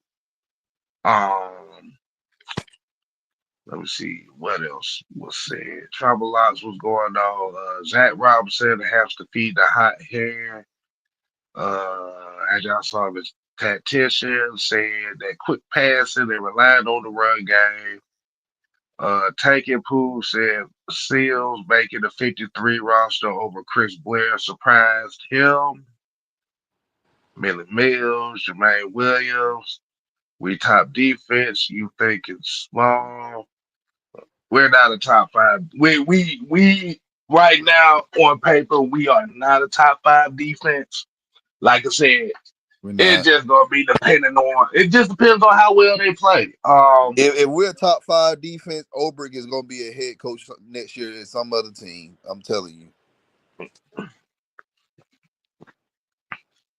Speaker 2: Um, Let me see what else was said. Trouble lots was going on. Zach Robinson has to feed the hot hand. As y'all saw, his tactician saying that quick passing, they relied on the run game. Taking Pool said Seals making the 53 roster over Chris Blair surprised him. Millie Mills, Jermaine Williams. We top defense. You think it's small? We're not a top five. We right now on paper we are not a top five defense. Like I said,
Speaker 4: We're
Speaker 2: it
Speaker 4: not.
Speaker 2: just gonna be depending on. It just depends on how well they play.
Speaker 4: If we're a top 5 defense, Obrick is gonna be a head coach next year at some other team. I'm telling you.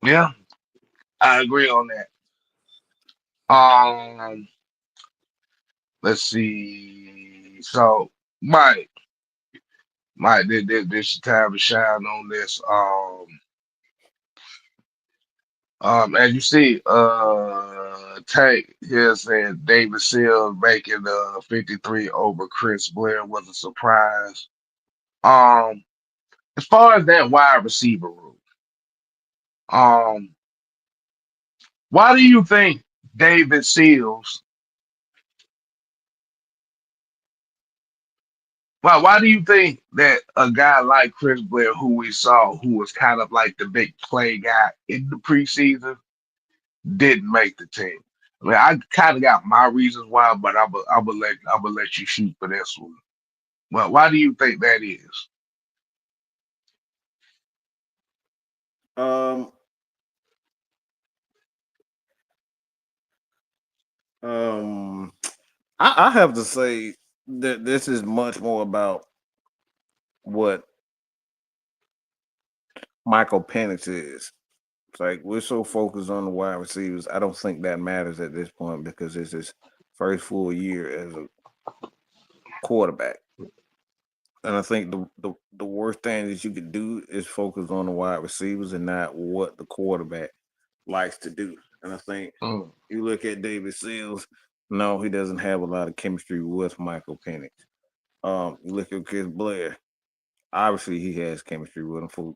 Speaker 2: Yeah, I agree on that. Um, let's see. So, Mike, this time to shine on this. As you see, Tank here said David Seal making 53 over Chris Blair was a surprise. Um, as far as that wide receiver room, um, why do you think David Seals? Why do you think that a guy like Chris Blair, who we saw, who was kind of like the big play guy in the preseason, didn't make the team? I mean, I kind of got my reasons why, but I will let you shoot for this one. Well, why do you think that is?
Speaker 3: Um, um, I have to say that this is much more about what Michael Penix is. It's like we're so focused on the wide receivers. I don't think that matters at this point because it's his first full year as a quarterback. And I think the worst thing that you could do is focus on the wide receivers and not what the quarterback likes to do. And I think
Speaker 2: Mm,
Speaker 3: you look at David Seals, no, he doesn't have a lot of chemistry with Michael Penix. You look at Chris Blair, obviously he has chemistry with him for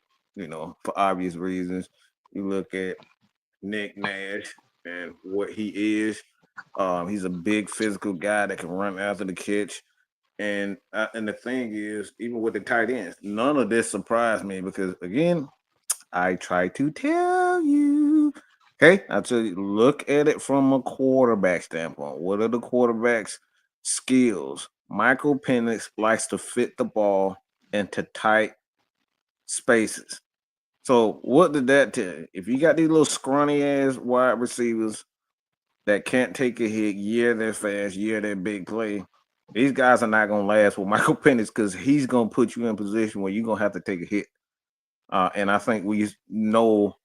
Speaker 3: obvious reasons. You look at Nick Nash and what he is. He's a big physical guy that can run after the catch. And the thing is, even with the tight ends, none of this surprised me because again, I try to tell you. Okay, I tell you, look at it from a quarterback standpoint. What are the quarterback's skills? Michael Penix likes to fit the ball into tight spaces. So what did that tell you? If you got these little scrawny ass wide receivers that can't take a hit, yeah, they're fast, yeah, they're big play. These guys are not gonna last with Michael Penix because he's gonna put you in a position where you're gonna have to take a hit. And I think we know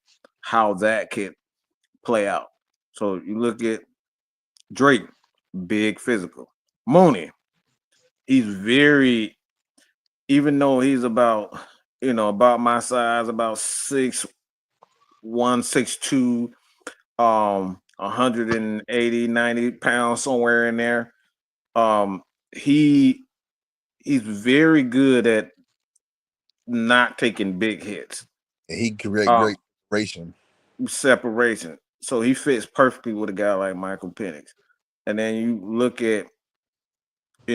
Speaker 3: how that could play out. So you look at Drake, big physical. Mooney, he's very, even though he's about my size, about 6'1", 6'2", 180, 90 pounds, somewhere in there. Um, he he's very good at not taking big hits.
Speaker 4: And he correct
Speaker 3: Uh,
Speaker 4: great separation.
Speaker 3: separation. So he fits perfectly with a guy like Michael Penix. And then you look at,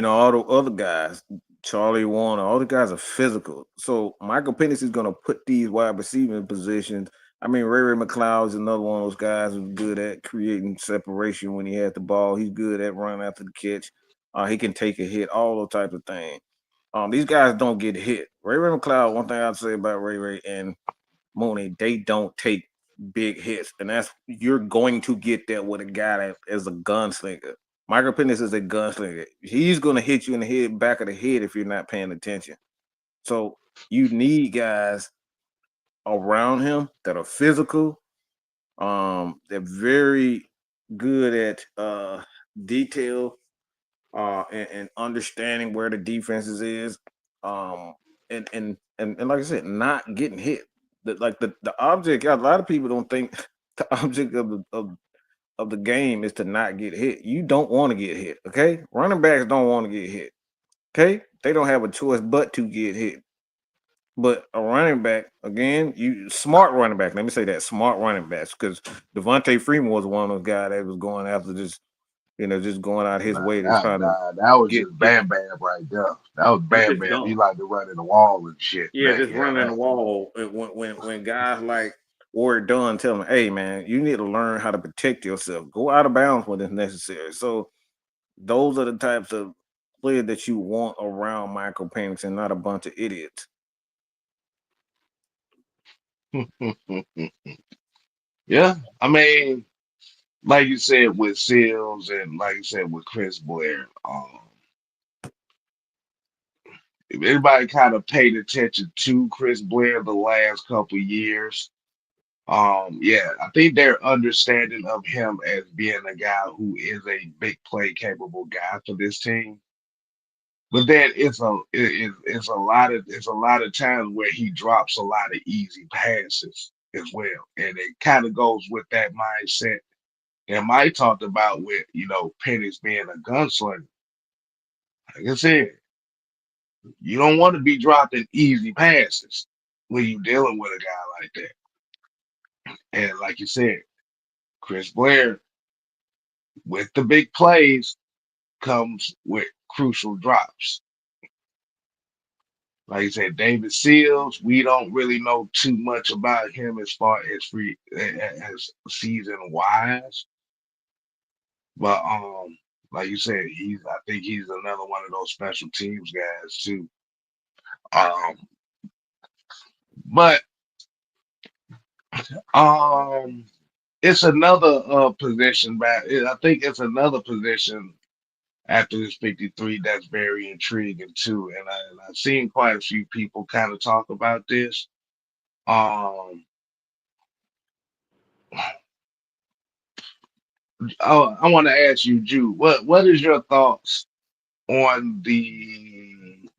Speaker 3: all the other guys, Charlie Warner, all the guys are physical. So Michael Penix is going to put these wide receiver positions. I mean, Ray McLeod is another one of those guys who's good at creating separation when he has the ball. He's good at running after the catch. He can take a hit, all those types of things. These guys don't get hit. Ray McLeod, one thing I'd say about Ray and Mooney, they don't take big hits. And you're going to get that with a guy that is a gunslinger. Michael Penix is a gunslinger. He's going to hit you in the head, back of the head if you're not paying attention. So you need guys around him that are physical. They're very good at detail and understanding where the defenses is. And like I said, not getting hit. The object. A lot of people don't think the object of the game is to not get hit. You don't want to get hit. Okay, running backs don't want to get hit. Okay, they don't have a choice but to get hit. But a running back, again, you smart running back. Let me say that smart running backs because Devontae Freeman was one of those guys that was going after this just going out his
Speaker 2: Nah,
Speaker 3: way to
Speaker 2: nah,
Speaker 3: try to
Speaker 2: nah, that was
Speaker 3: get
Speaker 2: just
Speaker 3: get
Speaker 2: Bam Bam right there. That was
Speaker 3: it's
Speaker 2: Bam
Speaker 3: just
Speaker 2: Bam. He
Speaker 3: dumb.
Speaker 2: like to run in the wall and shit.
Speaker 3: Yeah,
Speaker 2: That
Speaker 3: just
Speaker 2: yeah,
Speaker 3: running the wall. When guys like Ward Dunn tell him, "Hey man, you need to learn how to protect yourself. Go out of bounds when it's necessary." So those are the types of players that you want around Michael Penix and not a bunch of idiots.
Speaker 2: yeah. I mean, like you said with Seals and like you said with Chris Blair, if anybody kind of paid attention to Chris Blair the last couple years, yeah, I think their understanding of him as being a guy who is a big play capable guy for this team. But then it's a lot of times where he drops a lot of easy passes as well, and it kind of goes with that mindset. And Mike talked about with Penix being a gunslinger. Like I said, you don't want to be dropping easy passes when you're dealing with a guy like that. And like you said, Chris Blair with the big plays comes with crucial drops. Like you said, David Seals, we don't really know too much about him as far as as season wise. But like you said, I think he's another one of those special teams guys too. Um, but um it's another position back. I think it's another position after this 53 that's very intriguing too. And I've seen quite a few people kind of talk about this. Um, I want to ask you, Jude, what is your thoughts on the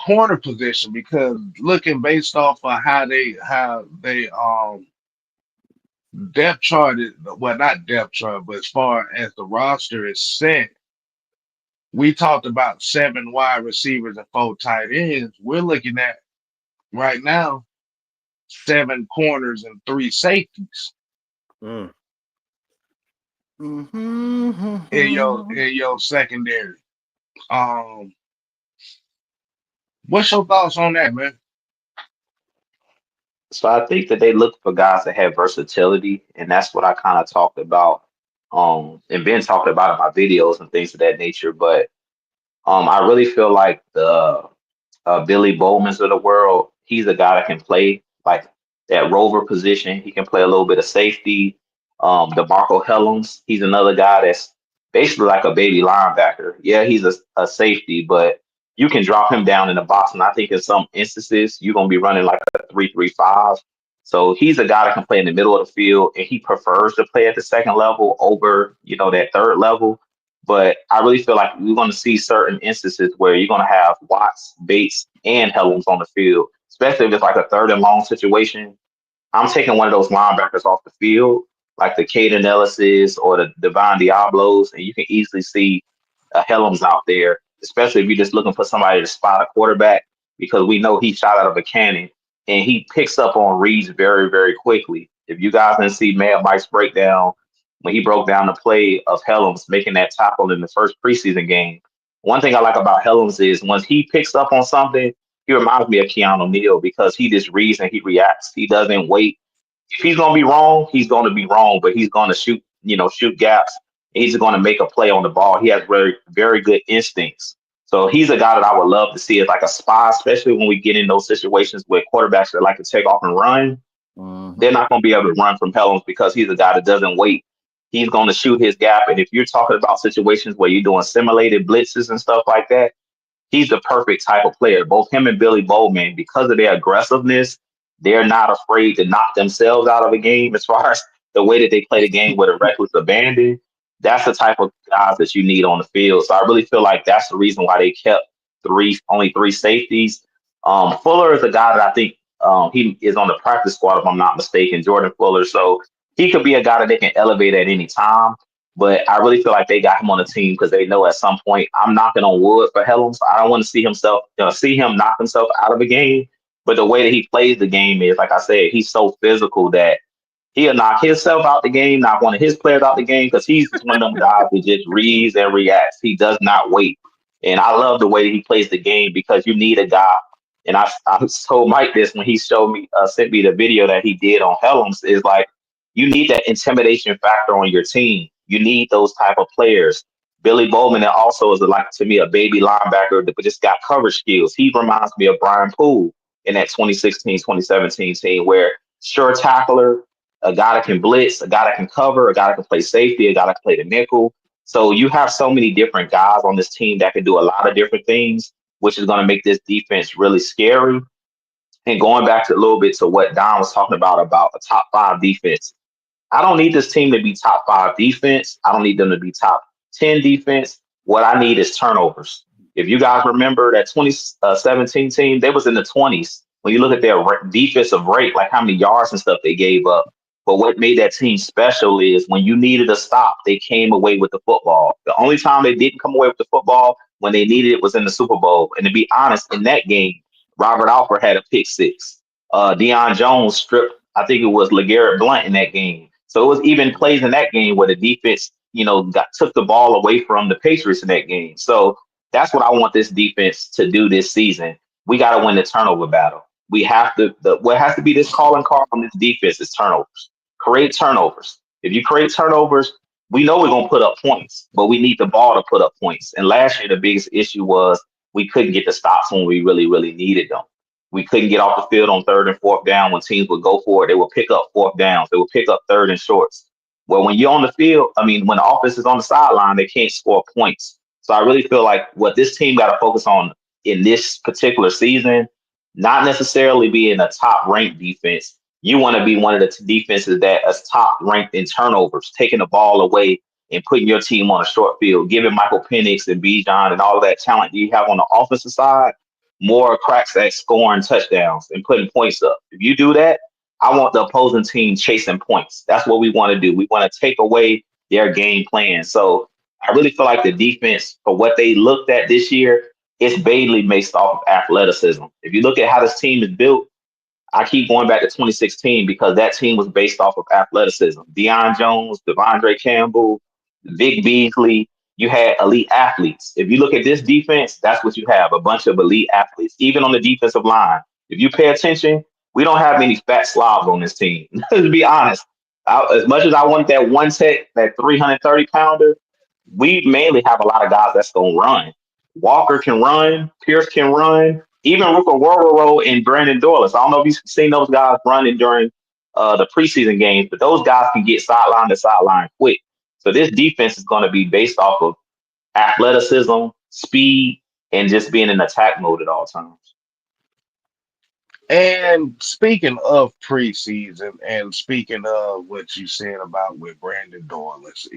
Speaker 2: corner position? Because looking based off of how they depth charted, well, not depth chart, but as far as the roster is set, we talked about 7 wide receivers and 4 tight ends. We're looking at right now 7 corners and 3 safeties
Speaker 3: Mm.
Speaker 2: in your secondary. Um, what's your thoughts on that, man?
Speaker 5: So I think that they look for guys that have versatility, and that's what I kind of talked about, and Ben talked about in my videos and things of that nature. But I really feel like the Billy Bowman's of the world. He's a guy that can play like that rover position. He can play a little bit of safety. DeMarco Hellams, he's another guy that's basically like a baby linebacker. Yeah, he's a safety, but you can drop him down in the box. And I think in some instances, you're going to be running like a 3-3-5. So he's a guy that can play in the middle of the field, and he prefers to play at the second level over, that third level. But I really feel like we're going to see certain instances where you're going to have Watts, Bates, and Helms on the field, especially if it's like a third and long situation. I'm taking one of those linebackers off the field, like the Caden Ellis's or the Devon Diablos, and you can easily see a Helms out there, especially if you're just looking for somebody to spot a quarterback, because we know he shot out of a cannon and he picks up on reads very, very quickly. If you guys didn't see Mad Mike's breakdown when he broke down the play of Helms making that tackle in the first preseason game, one thing I like about Helms is once he picks up on something, he reminds me of Keanu Neal because he just reads and he reacts. He doesn't wait. If he's gonna be wrong, he's gonna be wrong, but he's gonna shoot gaps. He's gonna make a play on the ball. He has very, very good instincts. So he's a guy that I would love to see as like a spy, especially when we get in those situations with quarterbacks that like to take off and run. They're not going to be able to run from Helms because he's a guy that doesn't wait. He's going to shoot his gap. And if you're talking about situations where you're doing simulated blitzes and stuff like that, he's the perfect type of player. Both him and Billy Bowman, because of their aggressiveness, they're not afraid to knock themselves out of a game as far as the way that they play the game with a reckless abandon. That's the type of guys that you need on the field. So I really feel like that's the reason why they kept only 3 safeties. Fuller is a guy that I think he is on the practice squad, if I'm not mistaken, Jordan Fuller. So he could be a guy that they can elevate at any time. But I really feel like they got him on the team because they know at some point I'm knocking on wood for Helms. I don't want to see him knock himself out of a game. But the way that he plays the game is, like I said, he's so physical that He'll knock himself out the game, knock one of his players out the game, because he's one of them guys who just reads and reacts. He does not wait. And I love the way he plays the game because you need a guy. And I told Mike this when he showed me, sent me the video that he did on Helms, is like, you need that intimidation factor on your team. You need those type of players. Billy Bowman also is like, to me, a baby linebacker that just got coverage skills. He reminds me of Brian Poole in that 2016, 2017 team, where sure tackler, a guy that can blitz, a guy that can cover, a guy that can play safety, a guy that can play the nickel. So you have so many different guys on this team that can do a lot of different things, which is going to make this defense really scary. And going back to a little bit to what Don was talking about a top five defense, I don't need this team to be top five defense. I don't need them to be top 10 defense. What I need is turnovers. If you guys remember that 2017 team, they was in the 20s. When you look at their defensive rate, like how many yards and stuff they gave up. But what made that team special is when you needed a stop, they came away with the football. The only time they didn't come away with the football when they needed it was in the Super Bowl. And to be honest, in that game, Robert Alford had a pick six. Deion Jones stripped, I think it was LeGarrette Blount in that game. So it was even plays in that game where the defense, took the ball away from the Patriots in that game. So that's what I want this defense to do this season. We got to win the turnover battle. We have to. What has to be this calling card on this defense is turnovers. Create turnovers. If you create turnovers, we know we're gonna put up points, but we need the ball to put up points. And last year, the biggest issue was we couldn't get the stops when we really, really needed them. We couldn't get off the field on third and fourth down when teams would go for it. They would pick up fourth downs. They would pick up third and shorts. Well, when you're on the field, when the offense is on the sideline, they can't score points. So I really feel like what this team got to focus on in this particular season, not necessarily being a top ranked defense. You want to be one of the defenses that is top ranked in turnovers, taking the ball away and putting your team on a short field, giving Michael Penix and Bijan and all of that talent you have on the offensive side more cracks at scoring touchdowns and putting points up. If you do that, I want the opposing team chasing points. That's what we want to do. We want to take away their game plan. So I really feel like the defense, for what they looked at this year, it's mainly based off of athleticism. If you look at how this team is built, I keep going back to 2016 because that team was based off of athleticism. Deion Jones, Devondre Campbell, Vic Beasley. You had elite athletes. If you look at this defense, that's what you have, a bunch of elite athletes, even on the defensive line. If you pay attention, we don't have many fat slobs on this team. To be honest, as much as I want that one tech, that 330 pounder, we mainly have a lot of guys that's going to run. Walker can run, Pierce can run, even Ruka Warrow and Brandon Doyle. So I don't know if you've seen those guys running during the preseason games, but those guys can get sideline to sideline quick. So this defense is going to be based off of athleticism, speed, and just being in attack mode at all times.
Speaker 2: And speaking of preseason, and speaking of what you said about with Brandon Doyle, is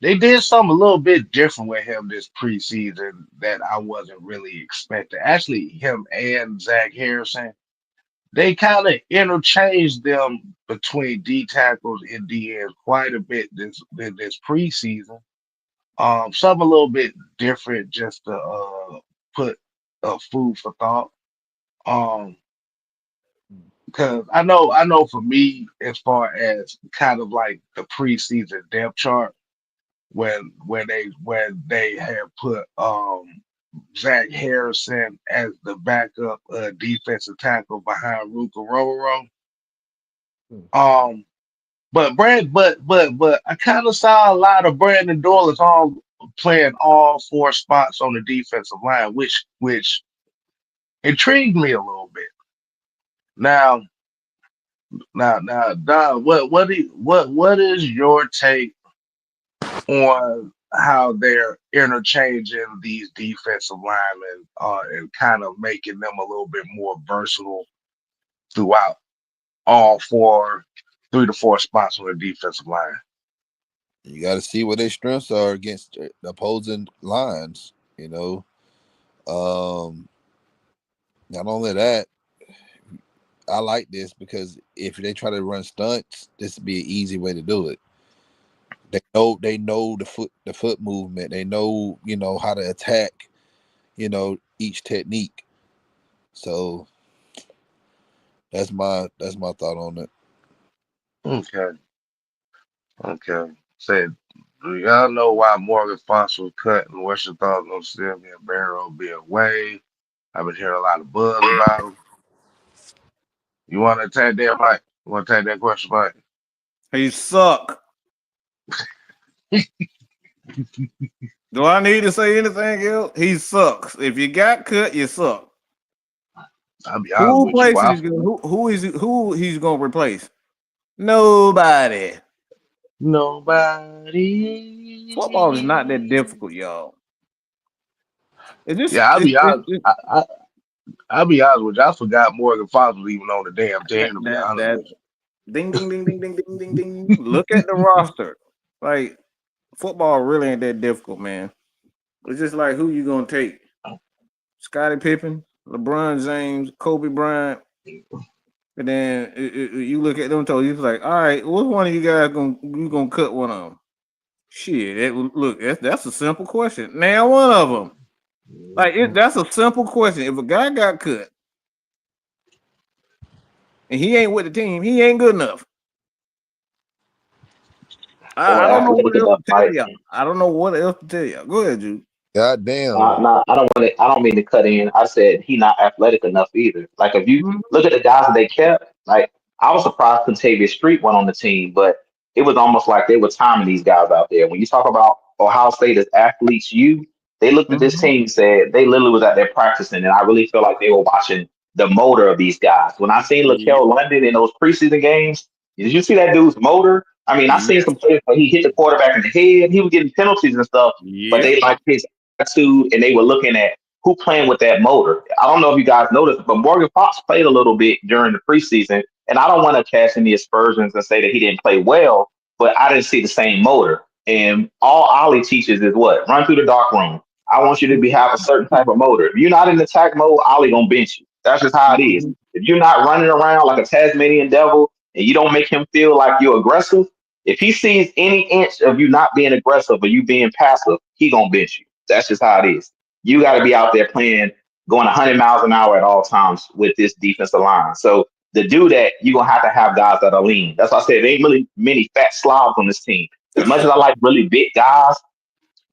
Speaker 2: they did something a little bit different with him this preseason that I wasn't really expecting. Actually, him and Zach Harrison, they kind of interchanged them between D tackles and D ends quite a bit this preseason. Something a little bit different just to put food for thought. Because I know for me, as far as kind of like the preseason depth chart, when they have put Zach Harrison as the backup defensive tackle behind Ruka Roro. But I kind of saw a lot of Brandon Doyle is all playing all four spots on the defensive line, which intrigued me a little bit. Now, Don, what is your take on how they're interchanging these defensive linemen and kind of making them a little bit more versatile throughout all 3 to 4 spots on the defensive line?
Speaker 4: You got to see what their strengths are against the opposing lines. Not only that, I like this because if they try to run stunts, this would be an easy way to do it. They know the foot movement. They know how to attack, each technique. So That's my thought on it.
Speaker 2: Okay. Said, do y'all know why Morgan Fox was cut and what's your thoughts on Sylvia Barrow being waived? I've been hearing a lot of buzz about him. You want to take that, Mike? You want to take that question, Mike?
Speaker 3: He suck. Do I need to say anything else? He sucks. If you got cut, you suck.
Speaker 2: I'll be honest
Speaker 3: Who
Speaker 2: with you.
Speaker 3: places who he's gonna replace? Nobody. Football is not that
Speaker 2: Nobody.
Speaker 3: difficult, y'all. It just
Speaker 2: Yeah, I'll be honest.
Speaker 3: it
Speaker 2: I'll be honest with you. I forgot Morgan Fox was even on the damn
Speaker 3: that
Speaker 2: team, to be honest
Speaker 3: that
Speaker 2: with
Speaker 3: ding ding ding ding ding ding ding ding. Look at the roster. Like football really ain't that difficult, man. It's just like who you gonna take? Scottie Pippen, LeBron James, Kobe Bryant, and then you look at them toes. You're like, all right, which one of you guys gonna cut one of them? Shit, look, that's a simple question. Now one of them. Like
Speaker 2: you.
Speaker 3: that's a simple question. If a guy got cut and he ain't with the team, he ain't good enough. I
Speaker 5: or
Speaker 3: don't know
Speaker 5: athletic
Speaker 3: what else
Speaker 5: enough,
Speaker 3: to tell
Speaker 5: Mike.
Speaker 3: y'all. I don't know what else to tell y'all. Go ahead, Jude.
Speaker 4: God damn.
Speaker 5: Nah, I don't want to. I don't mean to cut in. I said he not athletic enough either. Like if you
Speaker 3: Mhm.
Speaker 5: look at the guys that they kept, like I was surprised Contavious Street went on the team, but it was almost like they were timing these guys out there. When you talk about Ohio State as athletes, they looked at this
Speaker 3: Mhm.
Speaker 5: team, said they literally was out there practicing, and I really feel like they were watching the motor of these guys. When I seen
Speaker 3: Yeah.
Speaker 5: Lakel London in those preseason games, did you see that dude's motor? I mean, I seen
Speaker 3: Yes.
Speaker 5: some plays where he hit the quarterback in the head. He was getting penalties and stuff, but
Speaker 3: Yep.
Speaker 5: they like his attitude and they were looking at who playing with that motor. I don't know if you guys noticed, but Morgan Fox played a little bit during the preseason. And I don't want to cast any aspersions and say that he didn't play well, but I didn't see the same motor. And all Ollie teaches is what? Run through the dark room. I want you to have a certain type of motor. If you're not in attack mode, Ollie gonna bench you. That's just how it is.
Speaker 3: Mhm.
Speaker 5: If you're not running around like a Tasmanian devil and you don't make him feel like you're aggressive, if he sees any inch of you not being aggressive or you being passive, he gonna bench you. That's just how it is. You got to be out there playing, going 100 miles an hour at all times with this defensive line. So to do that, you're gonna have to have guys that are lean. That's why I said there ain't really many fat slobs on this team. As much as I like really big guys,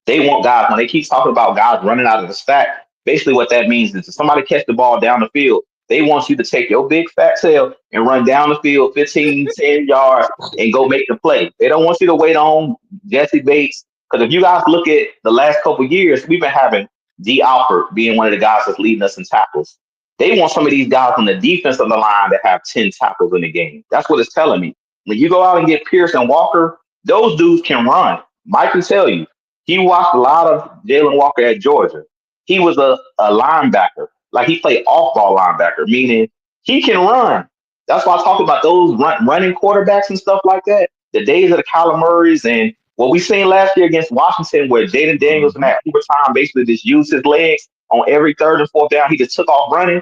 Speaker 5: they want guys when they keep talking about guys running out of the stack. Basically, what that means is if somebody catch the ball down the field, they want you to take your big fat tail and run down the field 15, 10 yards and go make the play. They don't want you to wait on Jesse Bates. Because if you guys look at the last couple of years, we've been having D. Alford being one of the guys that's leading us in tackles. They want some of these guys on the defense of the line that have 10 tackles in the game. That's what it's telling me. When you go out and get Pierce and Walker, those dudes can run. Mike can tell you. He watched a lot of Jalen Walker at Georgia. He was a linebacker. Like he played off ball linebacker, meaning he can run. That's why I talk about those running quarterbacks and stuff like that. The days of the Kyler Murrays and what we seen last year against Washington, where Jaden Daniels in
Speaker 3: Mhm.
Speaker 5: that overtime basically just used his legs on every third and fourth down. He just took off running.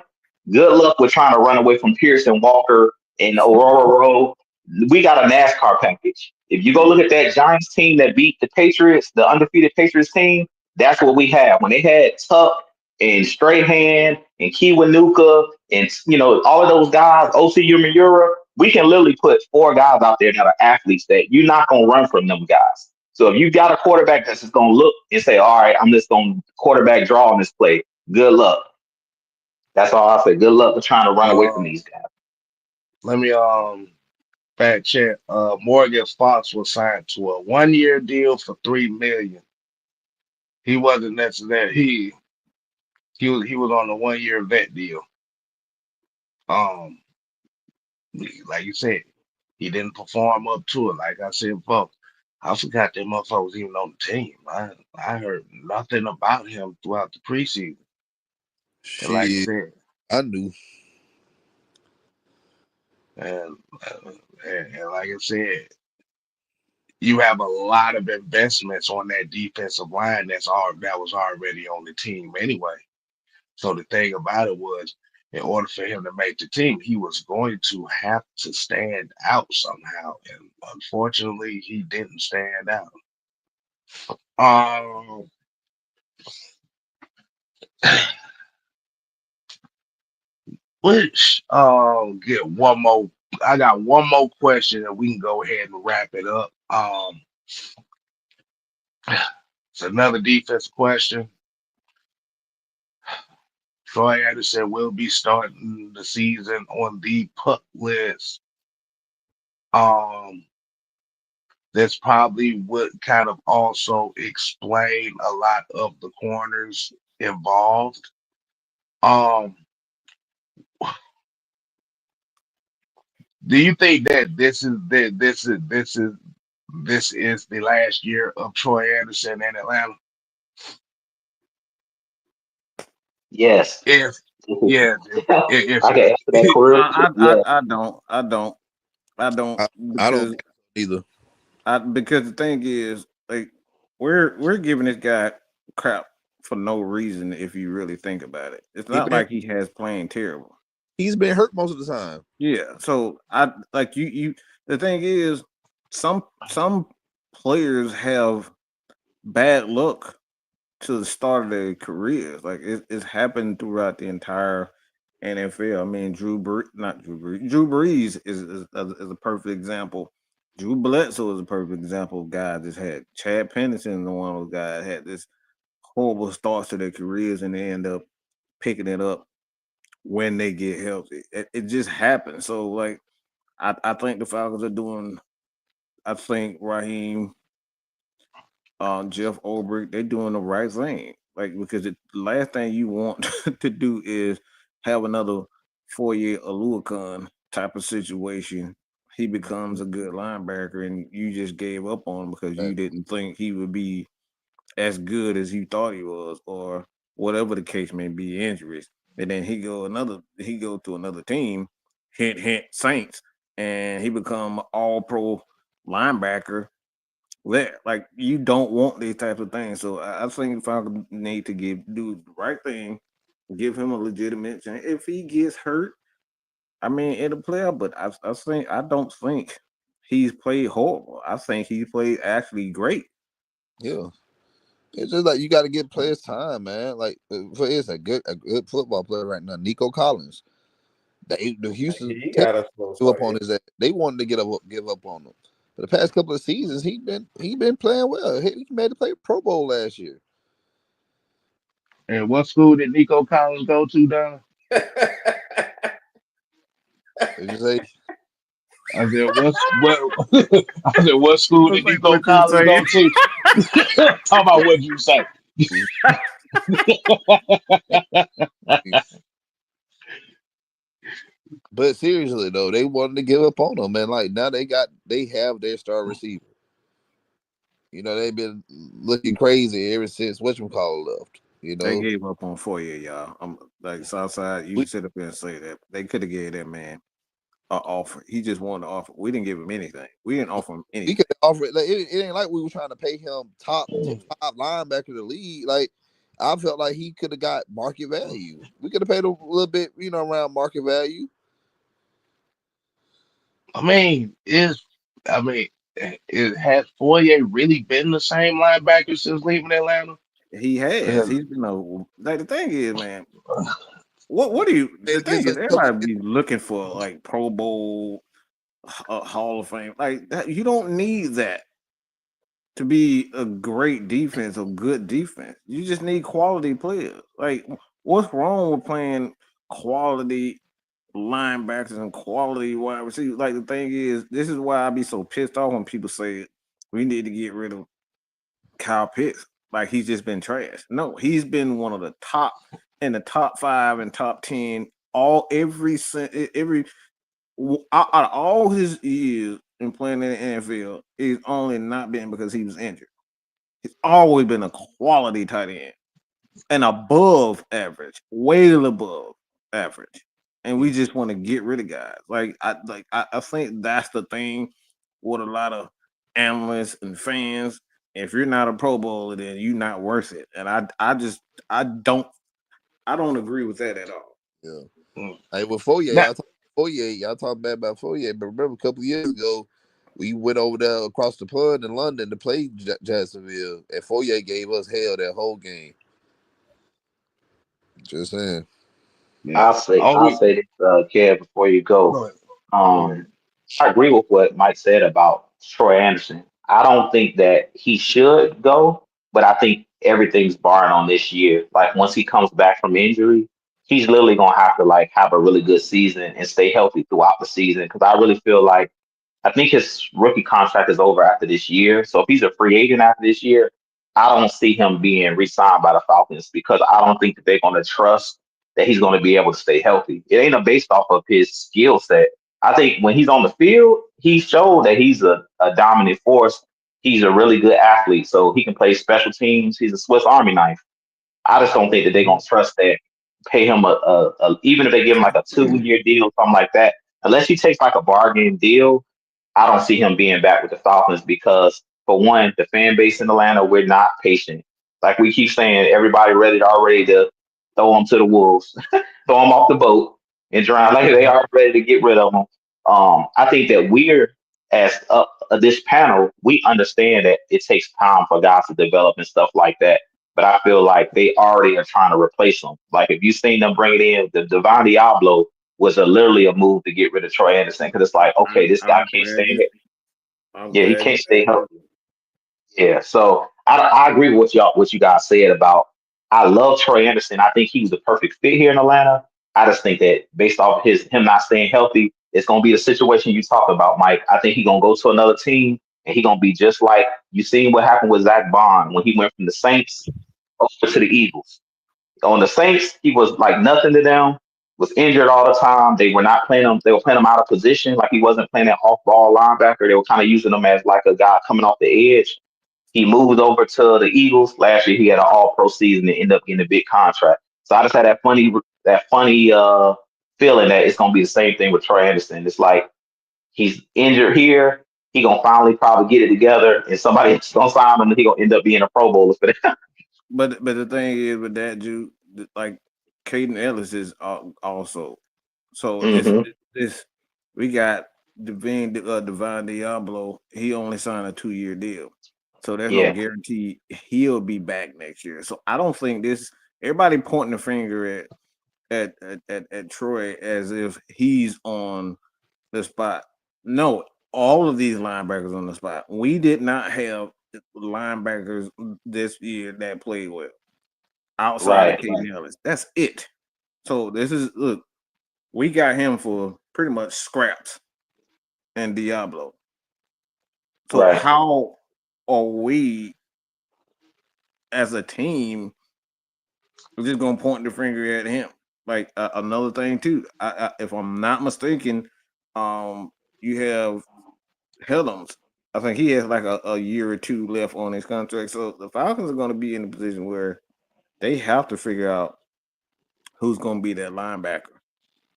Speaker 5: Good luck with trying to run away from Pearson, Walker, and Aurora Rowe. We got a NASCAR package. If you go look at that Giants team that beat the Patriots, the undefeated Patriots team, that's what we have. When they had Tuck and Strahan and Kiwanuka and all of those guys, OC Umiura, we can literally put four guys out there that are athletes that you're not gonna run from them guys. So if you got a quarterback that's just gonna look and say, all right, I'm just gonna quarterback draw on this play, good luck. That's all I say. Good luck with trying to run away from
Speaker 2: Um,
Speaker 5: these guys.
Speaker 2: let me fact check. Morgan Fox was signed to a 1 year deal for $3 million. He wasn't necessarily he was on a 1 year vet deal. Um, like you said, he didn't perform up to it. Like I said before, I forgot that motherfucker was even on the team. I heard nothing about him throughout the preseason. And like I
Speaker 4: Shit,
Speaker 2: said,
Speaker 4: I knew.
Speaker 2: and, uh, and like I said, you have a lot of investments on that defensive line that was already on the team anyway. So the thing about it was, in order for him to make the team, he was going to have to stand out somehow, and unfortunately, he didn't stand out. Um, Which get one more. I got one more question, and we can go ahead and wrap it up. It's another defense question. Troy Anderson will be starting the season on the puck list. Um, that's probably would kind of also explain a lot of the corners involved. Um, do you think that this is the last year of Troy Anderson in Atlanta?
Speaker 5: Yes.
Speaker 2: If yeah, if
Speaker 5: I can answer that career. Yeah.
Speaker 3: I don't
Speaker 4: I don't
Speaker 3: because
Speaker 4: think so either.
Speaker 3: because the thing is, like, we're giving this guy crap for no reason if you really think about it. It's
Speaker 4: He
Speaker 3: not
Speaker 4: been
Speaker 3: like he has playing terrible.
Speaker 4: he's been hurt most of the time.
Speaker 3: Yeah. So I like you the thing is some players have bad luck to the start of their careers. Like it's happened throughout the entire NFL. I mean, Drew Brees is a perfect example. Drew Bledsoe is a perfect example of guys that's had. Chad Pennington is one of those guys had this horrible starts to their careers and they end up picking it up when they get healthy. It just happens. So like I think the Falcons are doing. I think Raheem, Jeff Ulbrich, they're doing the right thing. Like because the last thing you want to do is have another 4-year Aluakon type of situation. He becomes a good linebacker, and you just gave up on him because you didn't think he would be as good as you thought he was, or whatever the case may be, injuries. And then he go to another team, hint hint Saints, and he become all pro linebacker there. Like you don't want these types of things. So I think Falcons need to do the right thing, give him a legitimate chance. If he gets hurt, I mean it'll play out, but I don't think he's played horrible. I think he played actually great.
Speaker 4: Yeah. It's just like you got to give players time, man. Like for instance, a good football player right now, Nico Collins. The Houston
Speaker 3: He got
Speaker 4: Texans
Speaker 3: us slow
Speaker 4: give up
Speaker 3: start.
Speaker 4: on his ass. They wanted to give up on him. For the past couple of seasons, he been playing well. He made the play Pro Bowl last year.
Speaker 2: and what school did Nico Collins go to, Don?
Speaker 4: Did you say
Speaker 2: I said, I said, what school
Speaker 3: Looks
Speaker 2: did
Speaker 3: like
Speaker 2: Nico
Speaker 3: what you
Speaker 2: Collins
Speaker 3: say.
Speaker 2: go to? Talk about what you say.
Speaker 4: but seriously though, they wanted to give up on him, and like now they have their star receiver. You know, they've been looking crazy ever since whatchamacallit left. You
Speaker 3: They
Speaker 4: know,
Speaker 3: gave up on Foyer, y'all. I'm like Southside. You
Speaker 4: we,
Speaker 3: sit up there and say that they could have gave that man an offer. He just wanted to offer. We didn't give him anything. We didn't offer him
Speaker 4: we
Speaker 3: anything.
Speaker 4: could offer it. Like it ain't like we were trying to pay him top 5 linebacker of the league. Like I felt like he could have got market value. We could have paid him a little bit, around market value.
Speaker 2: I mean, I mean, it has Foyer really been the same linebacker since leaving Atlanta?
Speaker 3: He has.
Speaker 2: Because
Speaker 3: He's been like the thing is, man. What do you? The
Speaker 4: It's
Speaker 3: thing
Speaker 4: against
Speaker 3: is,
Speaker 4: a couple.
Speaker 3: everybody be looking for like Pro Bowl, Hall of Fame. Like that, you don't need that to be a great defense or good defense. You just need quality players. Like, what's wrong with playing quality linebackers and quality wide receivers? Like, the thing is, this is why I be so pissed off when people say we need to get rid of Kyle Pitts. Like, he's just been trash. No, he's been one of the top in the top 5 and top 10 every out of all his years in playing in the NFL. He's only not been because he was injured. He's always been a quality tight end and above average, way above average. And we just want to get rid of guys. I think that's the thing with a lot of analysts and fans. If you're not a Pro Bowler, then you're not worth it. And I don't agree with that at all.
Speaker 4: Yeah.
Speaker 2: mm,
Speaker 4: Hey, with Fourier,
Speaker 2: now,
Speaker 4: y'all talk bad about Fourier, but remember a couple years ago, we went over there across the pond in London to play Jacksonville, and Fourier gave us hell that whole game. Just saying. Yeah.
Speaker 5: I'll say
Speaker 4: All
Speaker 5: I'll
Speaker 4: we
Speaker 5: say this, Kev, before you go.
Speaker 2: Go ahead. Go ahead.
Speaker 5: Um, I agree with what Mike said about Troy Anderson. I don't think that he should go, but I think everything's barring on this year. Like once he comes back from injury, he's literally gonna have to like have a really good season and stay healthy throughout the season. Because I really feel like I think his rookie contract is over after this year. So if he's a free agent after this year, I don't see him being re-signed by the Falcons because I don't think that they're going to trust that he's going to be able to stay healthy. It ain't based off of his skill set. I think when he's on the field, he showed that he's a dominant force. He's a really good athlete, so he can play special teams. He's a Swiss Army knife. I just don't think that they're gonna trust that. Pay him even if they give him like a 2 year deal, something like that. Unless he takes like a bargain deal, I don't see him being back with the Falcons because for one, the fan base in Atlanta, we're not patient. Like we keep saying, everybody ready already to throw him to the wolves, throw him off the boat and drown. Like they are ready to get rid of him. I think that we're as this panel, we understand that it takes time for guys to develop and stuff like that, but I feel like they already are trying to replace him. Like if you seen them bring it in, the Devon Diablo was literally a move to get rid of Troy Anderson because it's like, okay, this guy
Speaker 3: I'm
Speaker 5: can't
Speaker 3: glad
Speaker 5: stay.
Speaker 3: you. I'm
Speaker 5: Yeah, he
Speaker 3: glad you
Speaker 5: can't stay
Speaker 3: said that.
Speaker 5: healthy. Yeah, so I agree with what you guys said about. I love Troy Anderson. I think he was the perfect fit here in Atlanta. I just think that based off him not staying healthy, it's gonna be the situation you talk about, Mike. I think he's gonna go to another team and he's gonna be just like you seen what happened with Zach Bond when he went from the Saints over to the Eagles. On the Saints, he was like nothing to them. Was injured all the time. They were not playing him. They were playing him out of position. Like he wasn't playing that off-ball linebacker. They were kind of using him as like a guy coming off the edge. He moved over to the Eagles last year. He had an All-Pro season and ended up getting a big contract. So I just had that funny feeling that it's gonna be the same thing with Troy Anderson. It's like he's injured here. He gonna finally probably get it together, and somebody else gonna sign him, and he gonna end up being a Pro Bowler for that.
Speaker 3: But the thing is with that, Jude, like Caden Ellis is also. So
Speaker 5: hmm
Speaker 3: it's we got Divine Diablo. He only signed a 2 year deal, so there's no
Speaker 5: Yeah,
Speaker 3: guarantee he'll be back next year. So I don't think this. Everybody pointing the finger at Troy as if he's on the spot. No, all of these linebackers on the spot. We did not have linebackers this year that played well outside of
Speaker 5: right,
Speaker 3: Caden Ellis. That's it. So this is look. We got him for pretty much scraps and Diablo. So
Speaker 5: right.
Speaker 3: how are we as a team just gonna point the finger at him? Like another thing too. If I'm not mistaken, you have Helms. I think he has like a year or two left on his contract. So the Falcons are going to be in a position where they have to figure out who's going to be that linebacker.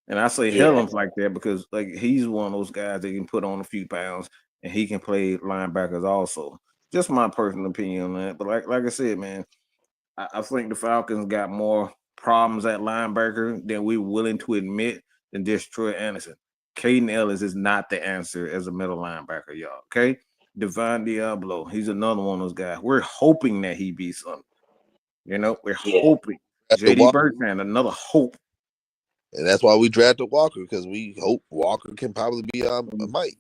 Speaker 3: And I say
Speaker 5: Yeah,
Speaker 3: Helms like that because like he's one of those guys that can put on a few pounds and he can play linebackers also. Just my personal opinion on that. But like I said, man, I think the Falcons got more problems at linebacker than we're willing to admit than just Troy Anderson. Caden Ellis is not the answer as a middle linebacker, y'all. Okay. Divine Diablo, he's another one of those guys. We're hoping that he be something. We're
Speaker 5: yeah,
Speaker 3: hoping.
Speaker 4: drafted
Speaker 3: JD
Speaker 4: Walker,
Speaker 3: Bertrand, another hope.
Speaker 4: and that's why we drafted Walker because we hope Walker can probably be a Mike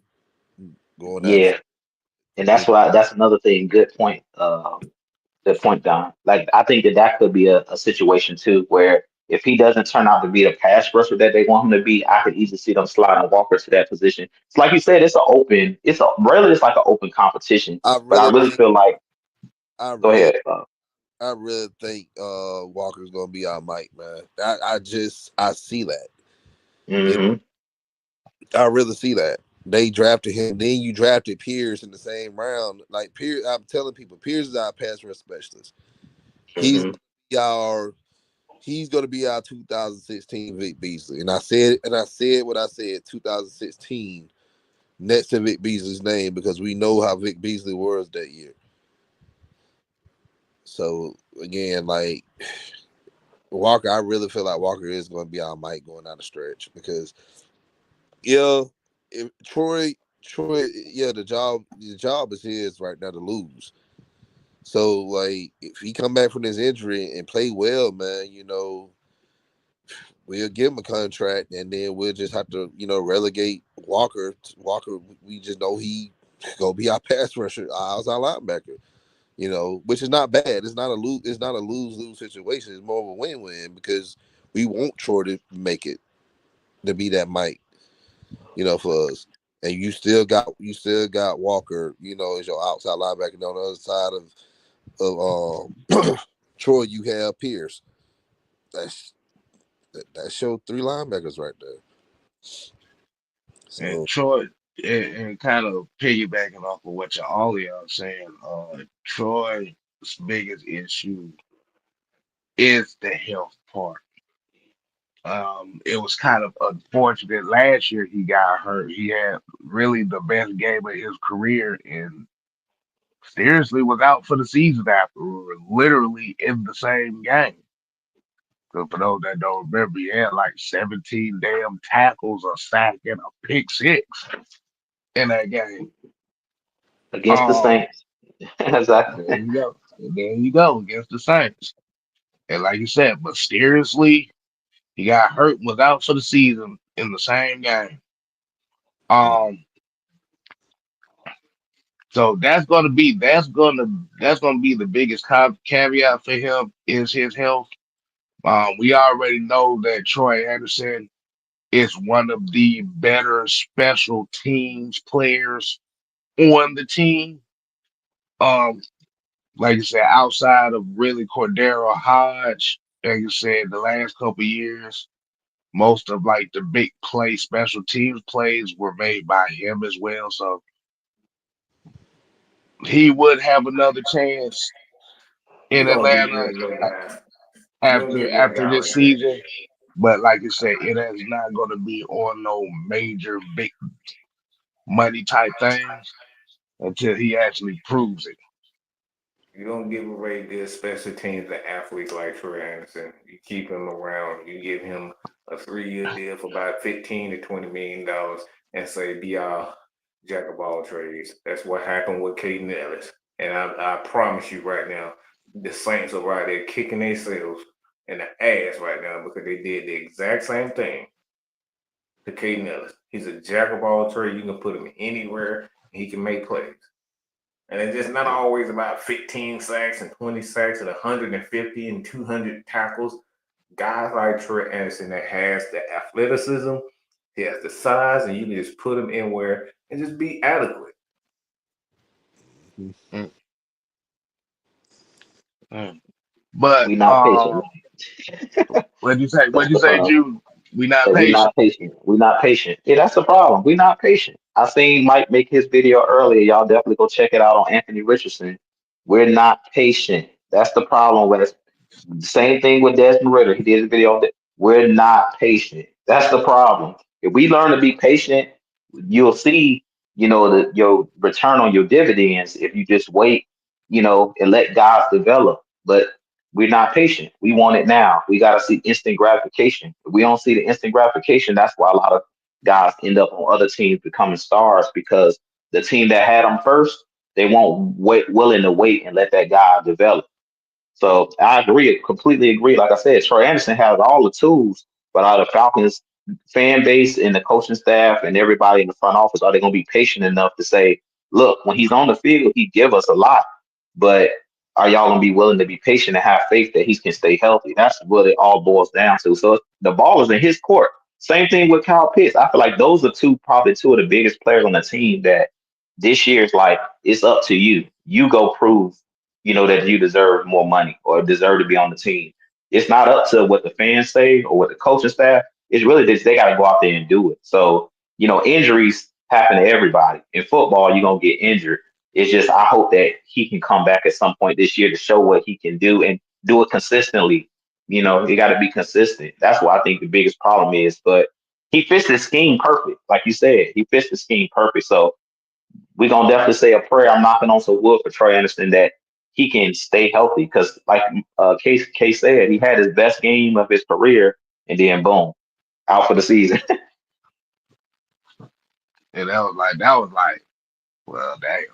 Speaker 4: going down
Speaker 5: yeah. And
Speaker 4: there.
Speaker 5: that's another thing. Good point, Don. Like I think that could be a situation too, where if he doesn't turn out to be the pass rusher that they want him to be, I could easily see them sliding Walker to that position. It's like you said, it's like an open competition.
Speaker 4: I
Speaker 5: But I
Speaker 4: really
Speaker 5: really
Speaker 4: think
Speaker 5: feel like,
Speaker 4: I
Speaker 5: go
Speaker 4: really
Speaker 5: ahead.
Speaker 4: I really think Walker's gonna be our Mike, man. I see that. And
Speaker 5: Hmm.
Speaker 4: I really see that. They drafted him, then you drafted Pierce in the same round. Like Pierce, I'm telling people, Pierce is our pass rush specialist. He's
Speaker 5: Hmm.
Speaker 4: gonna be our he's gonna be our 2016 Vic Beasley. And I said what I said 2016 next to Vic Beasley's name because we know how Vic Beasley was that year. So again, like Walker, I really feel like Walker is going to be our Mike going down the stretch because yeah, if Troy, yeah, the job is his right now to lose. So like, if he come back from his injury and play well, man, we'll give him a contract, and then we'll just have to, relegate Walker. Walker, we just know he gonna be our pass rusher, our outside linebacker. Which is not bad. It's not a lose. It's not a lose-lose situation. It's more of a win-win because we want Troy to make it, to be that Mike, for us. And you still got Walker, as your outside linebacker. And on the other side of Troy, you have Pierce. That's your three linebackers right there.
Speaker 2: And
Speaker 4: So
Speaker 2: Troy, and kind of piggybacking off of what all of y'all saying, Troy's biggest issue is the health part. It was kind of unfortunate last year he got hurt. He had really the best game of his career and seriously was out for the season after, literally in the same game. So for those that don't remember, he had like 17 damn tackles, a sack, and a pick six in that game.
Speaker 5: against the
Speaker 2: Um,
Speaker 5: Saints. Exactly.
Speaker 2: there you go. And there you go against the Saints. And like you said, mysteriously, he got hurt and was out for the season in the same game. Um, so that's gonna be the biggest caveat for him is his health. We already know that Troy Anderson is one of the better special teams players on the team. Um, like you said, outside of really Cordero Hodge, like you said, the last couple years, most of like the big play special teams plays were made by him as well. So he would have another chance
Speaker 3: You're
Speaker 2: in
Speaker 3: gonna get
Speaker 2: Atlanta
Speaker 3: more young guys. You're gonna
Speaker 2: after
Speaker 3: get more
Speaker 2: after
Speaker 3: guys
Speaker 2: this
Speaker 3: like that.
Speaker 2: season. But like you said, it is not going to be on no major big money type things until he actually proves it.
Speaker 3: You don't give away good special teams to athletes like Troy Anderson. You keep him around. You give him a 3-year deal for about $15 to $20 million and say be our jack of all trades. That's what happened with Caden Ellis. And I promise you right now, the Saints are right there kicking themselves in the ass right now because they did the exact same thing to Caden Ellis. He's a jack of all trades. You can put him anywhere and he can make plays. And it's just not always about 15 sacks and 20 sacks and 150 and 200 tackles. Guys like Trey Anderson that has the athleticism, he has the size, and you can just put him anywhere and just be adequate.
Speaker 2: Mm, mm. But
Speaker 5: We not patient.
Speaker 2: what'd you say? What'd
Speaker 5: That's
Speaker 2: you
Speaker 5: the
Speaker 2: say,
Speaker 5: problem.
Speaker 2: Jude? We not
Speaker 5: Say we
Speaker 2: patient.
Speaker 5: not patient. We not patient. Yeah, that's the problem. We not patient. I seen Mike make his video earlier. Y'all definitely go check it out on Anthony Richardson. We're not patient. That's the problem with us. Same thing with Desmond Ritter. He did a video that we're not patient. That's the problem. If we learn to be patient, you'll see, your return on your dividends if you just wait, and let guys develop. But we're not patient. We want it now. We got to see instant gratification. If we don't see the instant gratification, that's why a lot of guys end up on other teams becoming stars because the team that had them first, they won't willing to wait and let that guy develop. So I agree, completely agree. Like I said, Troy Anderson has all the tools, but are the Falcons fan base and the coaching staff and everybody in the front office, are they going to be patient enough to say, look, when he's on the field, he give us a lot, but are y'all going to be willing to be patient and have faith that he can stay healthy? That's what it all boils down to. So the ball is in his court. Same thing with Kyle Pitts. I feel like those are probably two of the biggest players on the team that this year's like, it's up to you. You go prove that you deserve more money or deserve to be on the team. It's not up to what the fans say or what the coaching staff. It's really just they got to go out there and do it. So, injuries happen to everybody. In football, you're going to get injured. It's just I hope that he can come back at some point this year to show what he can do and do it consistently. You got to be consistent. That's what I think the biggest problem is. But he fits the scheme perfect. Like you said, he fits the scheme perfect. So we're gonna definitely say a prayer. I'm knocking on some wood for Troy Anderson that he can stay healthy because, like Case said, he had his best game of his career, and then boom, out for the season.
Speaker 2: And that was like, well, damn.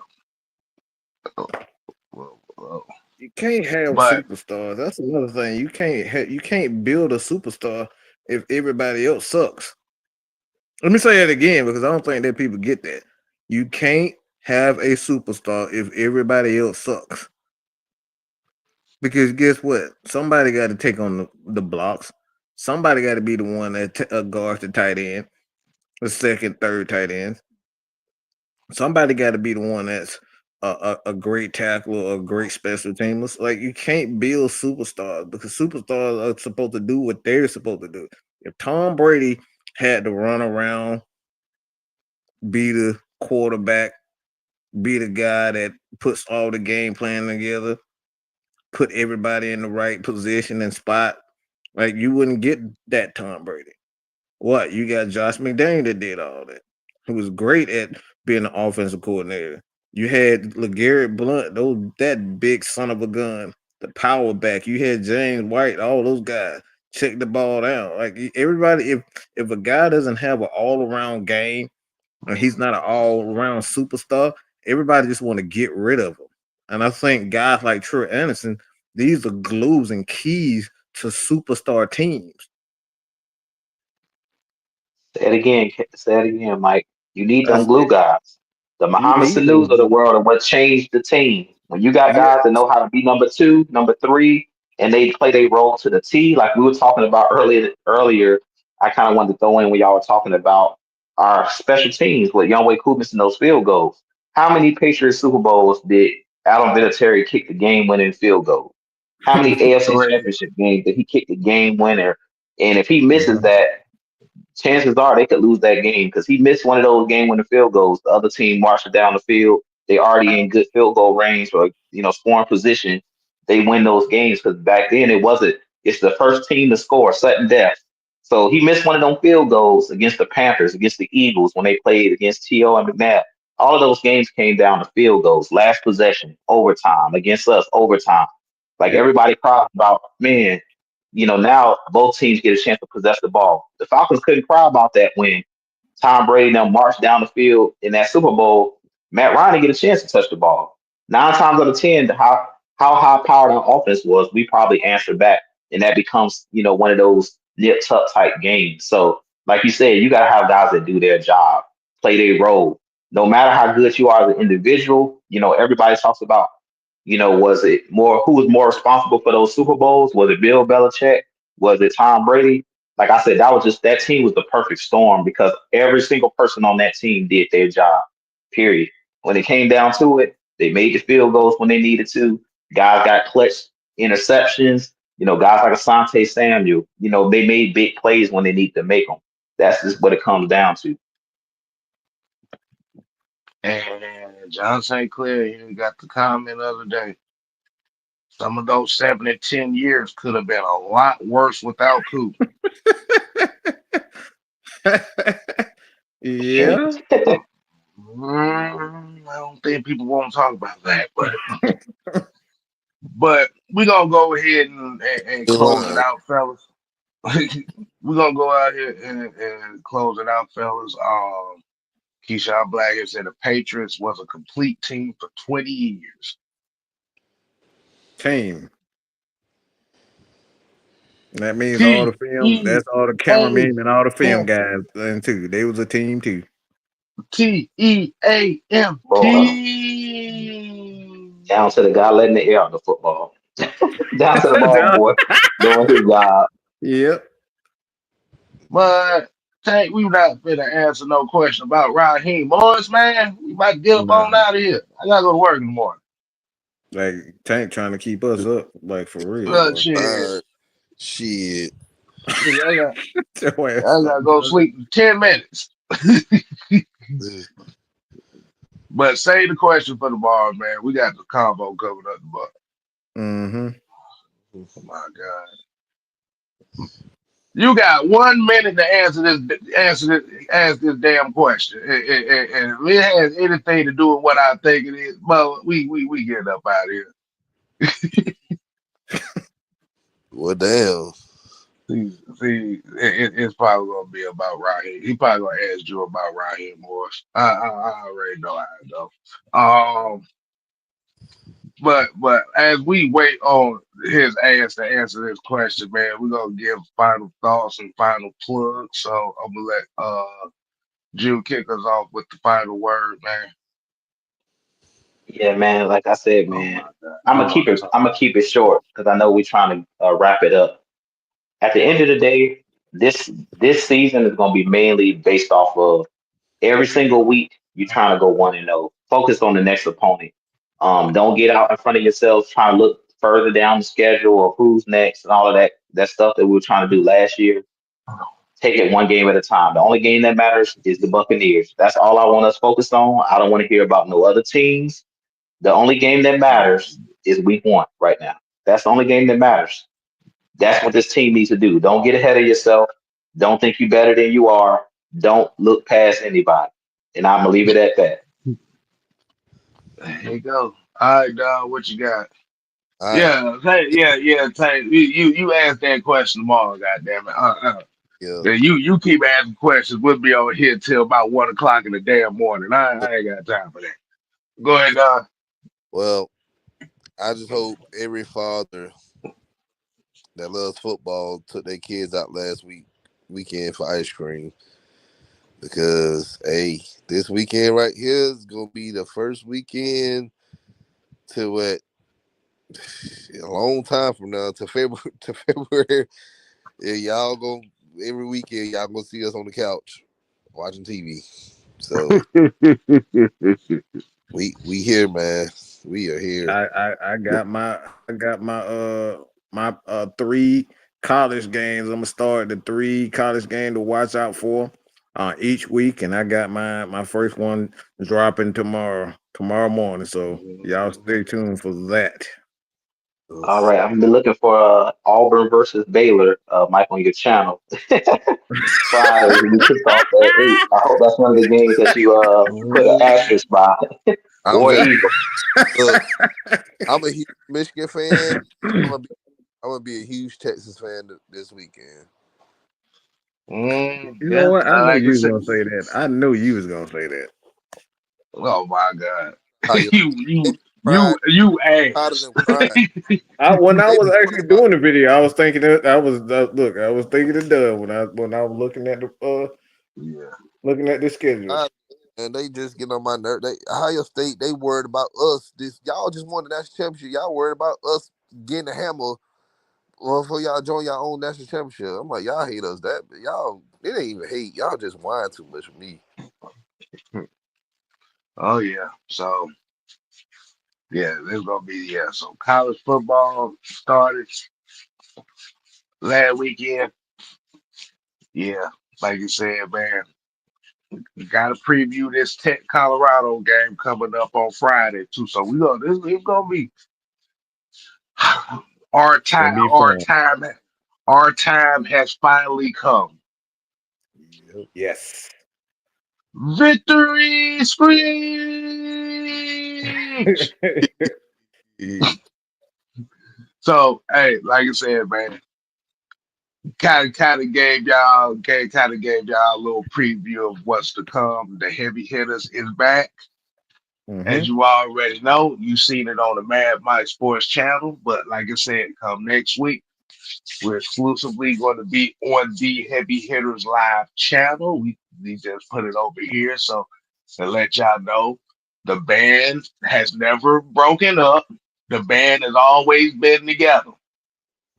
Speaker 2: Well.
Speaker 6: You can't have
Speaker 2: But
Speaker 6: superstars. That's another thing. You can't build a superstar
Speaker 3: if everybody else sucks. Let me say that again because I don't think that people get that. You can't have a superstar if everybody else sucks. Because guess what? Somebody got to take on the blocks. Somebody got to be the one that guards the tight end, the second, third tight ends. Somebody got to be the one that's a great tackler or a great special teamers. Like you can't build superstars because superstars are supposed to do what they're supposed to do. If Tom Brady had to run around, be the quarterback, be the guy that puts all the game plan together, put everybody in the right position and spot, like you wouldn't get that Tom Brady. What? You got Josh McDaniel that did all that, who was great at being an offensive coordinator. You had LeGarrette Blunt, that big son of a gun, the power back. You had James White, all those guys check the ball down. Like everybody, if a guy doesn't have an all around game and he's not an all around superstar, everybody just want to get rid of him. And I think guys like Trey Anderson, these are glues and keys to superstar teams.
Speaker 5: Say it again, Mike. You need
Speaker 3: I
Speaker 5: them
Speaker 3: said
Speaker 5: glue guys. The
Speaker 3: you
Speaker 5: Muhammad
Speaker 3: need those
Speaker 5: Sanus of the
Speaker 3: glue
Speaker 5: world
Speaker 3: guys.
Speaker 5: are what changed the team. When you got
Speaker 3: Yeah,
Speaker 5: guys that know how to be number two, number three, and they play their role to the T, like we were talking about earlier, I kind of wanted to throw in when y'all were talking about our special teams with Young Way Kubis and those field goals. How many Patriots Super Bowls did Adam Vinatieri kick the game winning field goal? How many AFC
Speaker 2: Correct.
Speaker 5: championship games did he kick the game winner? And if he misses
Speaker 3: yeah,
Speaker 5: that, chances are they could lose that game because he missed one of those game-winning field goals. The other team marched it down the field. They already in good field goal range or scoring position. They win those games because back then it wasn't. It's the first team to score, sudden death. So he missed one of them field goals against the Panthers, against the Eagles when they played against T.O. and McNabb. All of those games came down to field goals, last possession, overtime against us, overtime. Like
Speaker 3: yep.
Speaker 5: everybody cries about, man, now both teams get a chance to possess the ball. The Falcons couldn't cry about that when Tom Brady now marched down the field in that Super Bowl. Matt Ryan didn't get a chance to touch the ball. 9 times out of 10, how high powered our offense was, we probably answered back, and that becomes one of those nip tuck type games. So, like you said, you gotta have guys that do their job, play their role. No matter how good you are as an individual, everybody talks about was it more who was more responsible for those Super Bowls? Was it Bill Belichick? Was it Tom Brady? Like I said, that team was the perfect storm because every single person on that team did their job. Period. When it came down to it, they made the field goals when they needed to. Guys got clutch interceptions. Guys like Asante Samuel. They made big plays when they need to make them. That's just what it comes down to.
Speaker 2: And John St. Clair, he got the comment the other day. Some of those 7 and 10 years could have been a lot worse without Coop.
Speaker 3: Yeah.
Speaker 2: I don't think people want to talk about that, but we're gonna go ahead and close it
Speaker 4: Well,
Speaker 2: out, fellas. We're gonna go out here and close it out, fellas. Keyshawn Black said the Patriots was a complete team for 20 years.
Speaker 3: Team. That means all
Speaker 2: T
Speaker 3: the film.
Speaker 2: E
Speaker 3: That's all the
Speaker 2: A
Speaker 3: cameramen and all the film
Speaker 2: M
Speaker 3: guys and too. They was a team too.
Speaker 2: TEAM
Speaker 5: Boy,
Speaker 2: team.
Speaker 5: down to the guy letting the air out the football. Down to the ball boy doing his job.
Speaker 3: Yep.
Speaker 2: But Tank, we not finna answer no question about Raheem Morris, man. We about to get up
Speaker 3: Nah.
Speaker 2: on out of here. I gotta go to work in the morning.
Speaker 3: Like Tank trying to keep us up, like for real, bro.
Speaker 2: Shit.
Speaker 4: all right, shit.
Speaker 2: Nigga,
Speaker 3: Your
Speaker 2: I
Speaker 3: ass up,
Speaker 2: gotta go
Speaker 3: bro.
Speaker 2: sleep in 10 minutes. But save the question for tomorrow, man. We got the combo covered up. But
Speaker 3: Mm-hmm.
Speaker 2: oh my God. You got 1 minute to ask this damn question. And if it has anything to do with what I think it is, but we get up out of here.
Speaker 4: What the hell?
Speaker 2: It's probably gonna be about Raheem. He probably gonna ask you about Raheem Morris. I already know how it go. but as we wait on his ass to answer this question, man, we're gonna give final thoughts and final plugs. So I'm gonna let Jew kick us off with the final word, man.
Speaker 5: Yeah, man. Like I said,
Speaker 2: Oh
Speaker 5: man,
Speaker 2: my God.
Speaker 5: I'm gonna
Speaker 2: Oh,
Speaker 5: keep it. I'm gonna keep it short because I know we're trying to wrap it up. At the end of the day, this season is gonna be mainly based off of every single week you're trying to go 1-0. Focus on the next opponent. Don't get out in front of yourselves trying to look further down the schedule of who's next and all of that stuff that we were trying to do last year. Take it one game at a time. The only game that matters is the Buccaneers. That's all I want us focused on. I don't want to hear about no other teams. The only game that matters is week one right now. That's the only game that matters. That's what this team needs to do. Don't get ahead of yourself. Don't think you better than you are. Don't look past anybody. And I'm gonna leave it at that.
Speaker 2: there you go. All right, dog. What you got?
Speaker 4: All right.
Speaker 2: Yeah. You asked that question tomorrow. Goddamn it.
Speaker 4: Yeah.
Speaker 2: Yeah, you keep asking questions. We'll be over here till about 1 o'clock in the damn morning. I ain't got time for that. Go ahead, dog.
Speaker 4: Well, I just hope every father that loves football took their kids out last weekend for ice cream because hey, this weekend right here is gonna be the first weekend to what a long time from now to February to February. Yeah, y'all go every weekend. Y'all gonna see us on the couch watching TV. So we here, man. We are here.
Speaker 3: I got my 3 college games. I'm gonna start the 3 college games to watch out for each week, and I got my first one dropping tomorrow morning. So y'all stay tuned for that.
Speaker 5: All right, I've been looking for Auburn versus Baylor, Mike, on your channel. Friday, we kicked off at 8. I hope that's one of the games that you put an asterisk by.
Speaker 4: I'm
Speaker 5: War
Speaker 4: very
Speaker 5: Eagle.
Speaker 4: look. I'm a huge Michigan fan. I'm gonna be, I'm gonna be a huge Texas fan this weekend.
Speaker 3: You know
Speaker 2: Yeah,
Speaker 3: what? I knew
Speaker 2: like I
Speaker 3: you was
Speaker 2: said.
Speaker 3: gonna say that. I knew you was gonna say that.
Speaker 2: Oh my God.
Speaker 4: Ohio
Speaker 2: you
Speaker 4: State
Speaker 2: you
Speaker 4: pride,
Speaker 2: you you
Speaker 4: proud of them
Speaker 2: asked.
Speaker 4: crying.
Speaker 3: When I
Speaker 4: They
Speaker 3: was
Speaker 4: won
Speaker 3: actually
Speaker 4: by
Speaker 3: doing the video, I was thinking that I was look. I was thinking of Doug when I was looking at the
Speaker 2: Yeah.
Speaker 3: looking at the schedule.
Speaker 4: pride, and they just get on my nerve. They Ohio State, they worried about us. This y'all just won the national championship. Y'all worried about us getting a hammer before y'all join your own national championship. I'm like, y'all hate us that, but y'all it ain't even hate. Y'all just whine too much for me.
Speaker 2: Oh yeah. So yeah, there's gonna be So college football started last weekend. Yeah, like you said, man, we gotta preview this Tech Colorado game coming up on Friday too. So we gonna this is gonna be our
Speaker 3: It's gonna
Speaker 2: time.
Speaker 3: be fun.
Speaker 2: Our time has finally come.
Speaker 3: Yes.
Speaker 2: Victory screech. So hey, like I said, man, kind of gave y'all a little preview of what's to come. The heavy hitters is back. As
Speaker 3: Mm-hmm.
Speaker 2: you already know, you've seen it on the Mad Mike Sports channel. But like I said, come next week, we're exclusively going to be on the Heavy Hitters Live channel. We just put it over here. So to let y'all know, the band has never broken up. The band has always been together.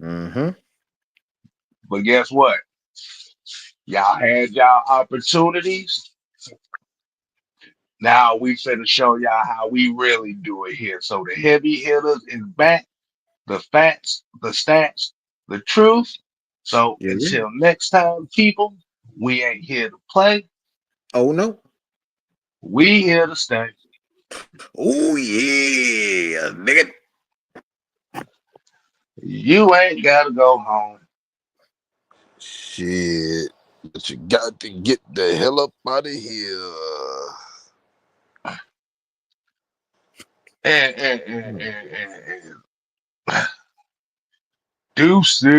Speaker 3: Mm-hmm.
Speaker 2: But guess what? Y'all had y'all opportunities. Now we finna show y'all how we really do it here. So the heavy hitters is back. The facts, the stats, the truth. So
Speaker 3: Yeah, yeah.
Speaker 2: until next time, people, we ain't here to play.
Speaker 3: Oh no.
Speaker 2: We here to stay.
Speaker 3: Oh yeah, nigga.
Speaker 2: You ain't gotta go home.
Speaker 4: Shit. But you got to get the hell up out of here.
Speaker 2: And deuces.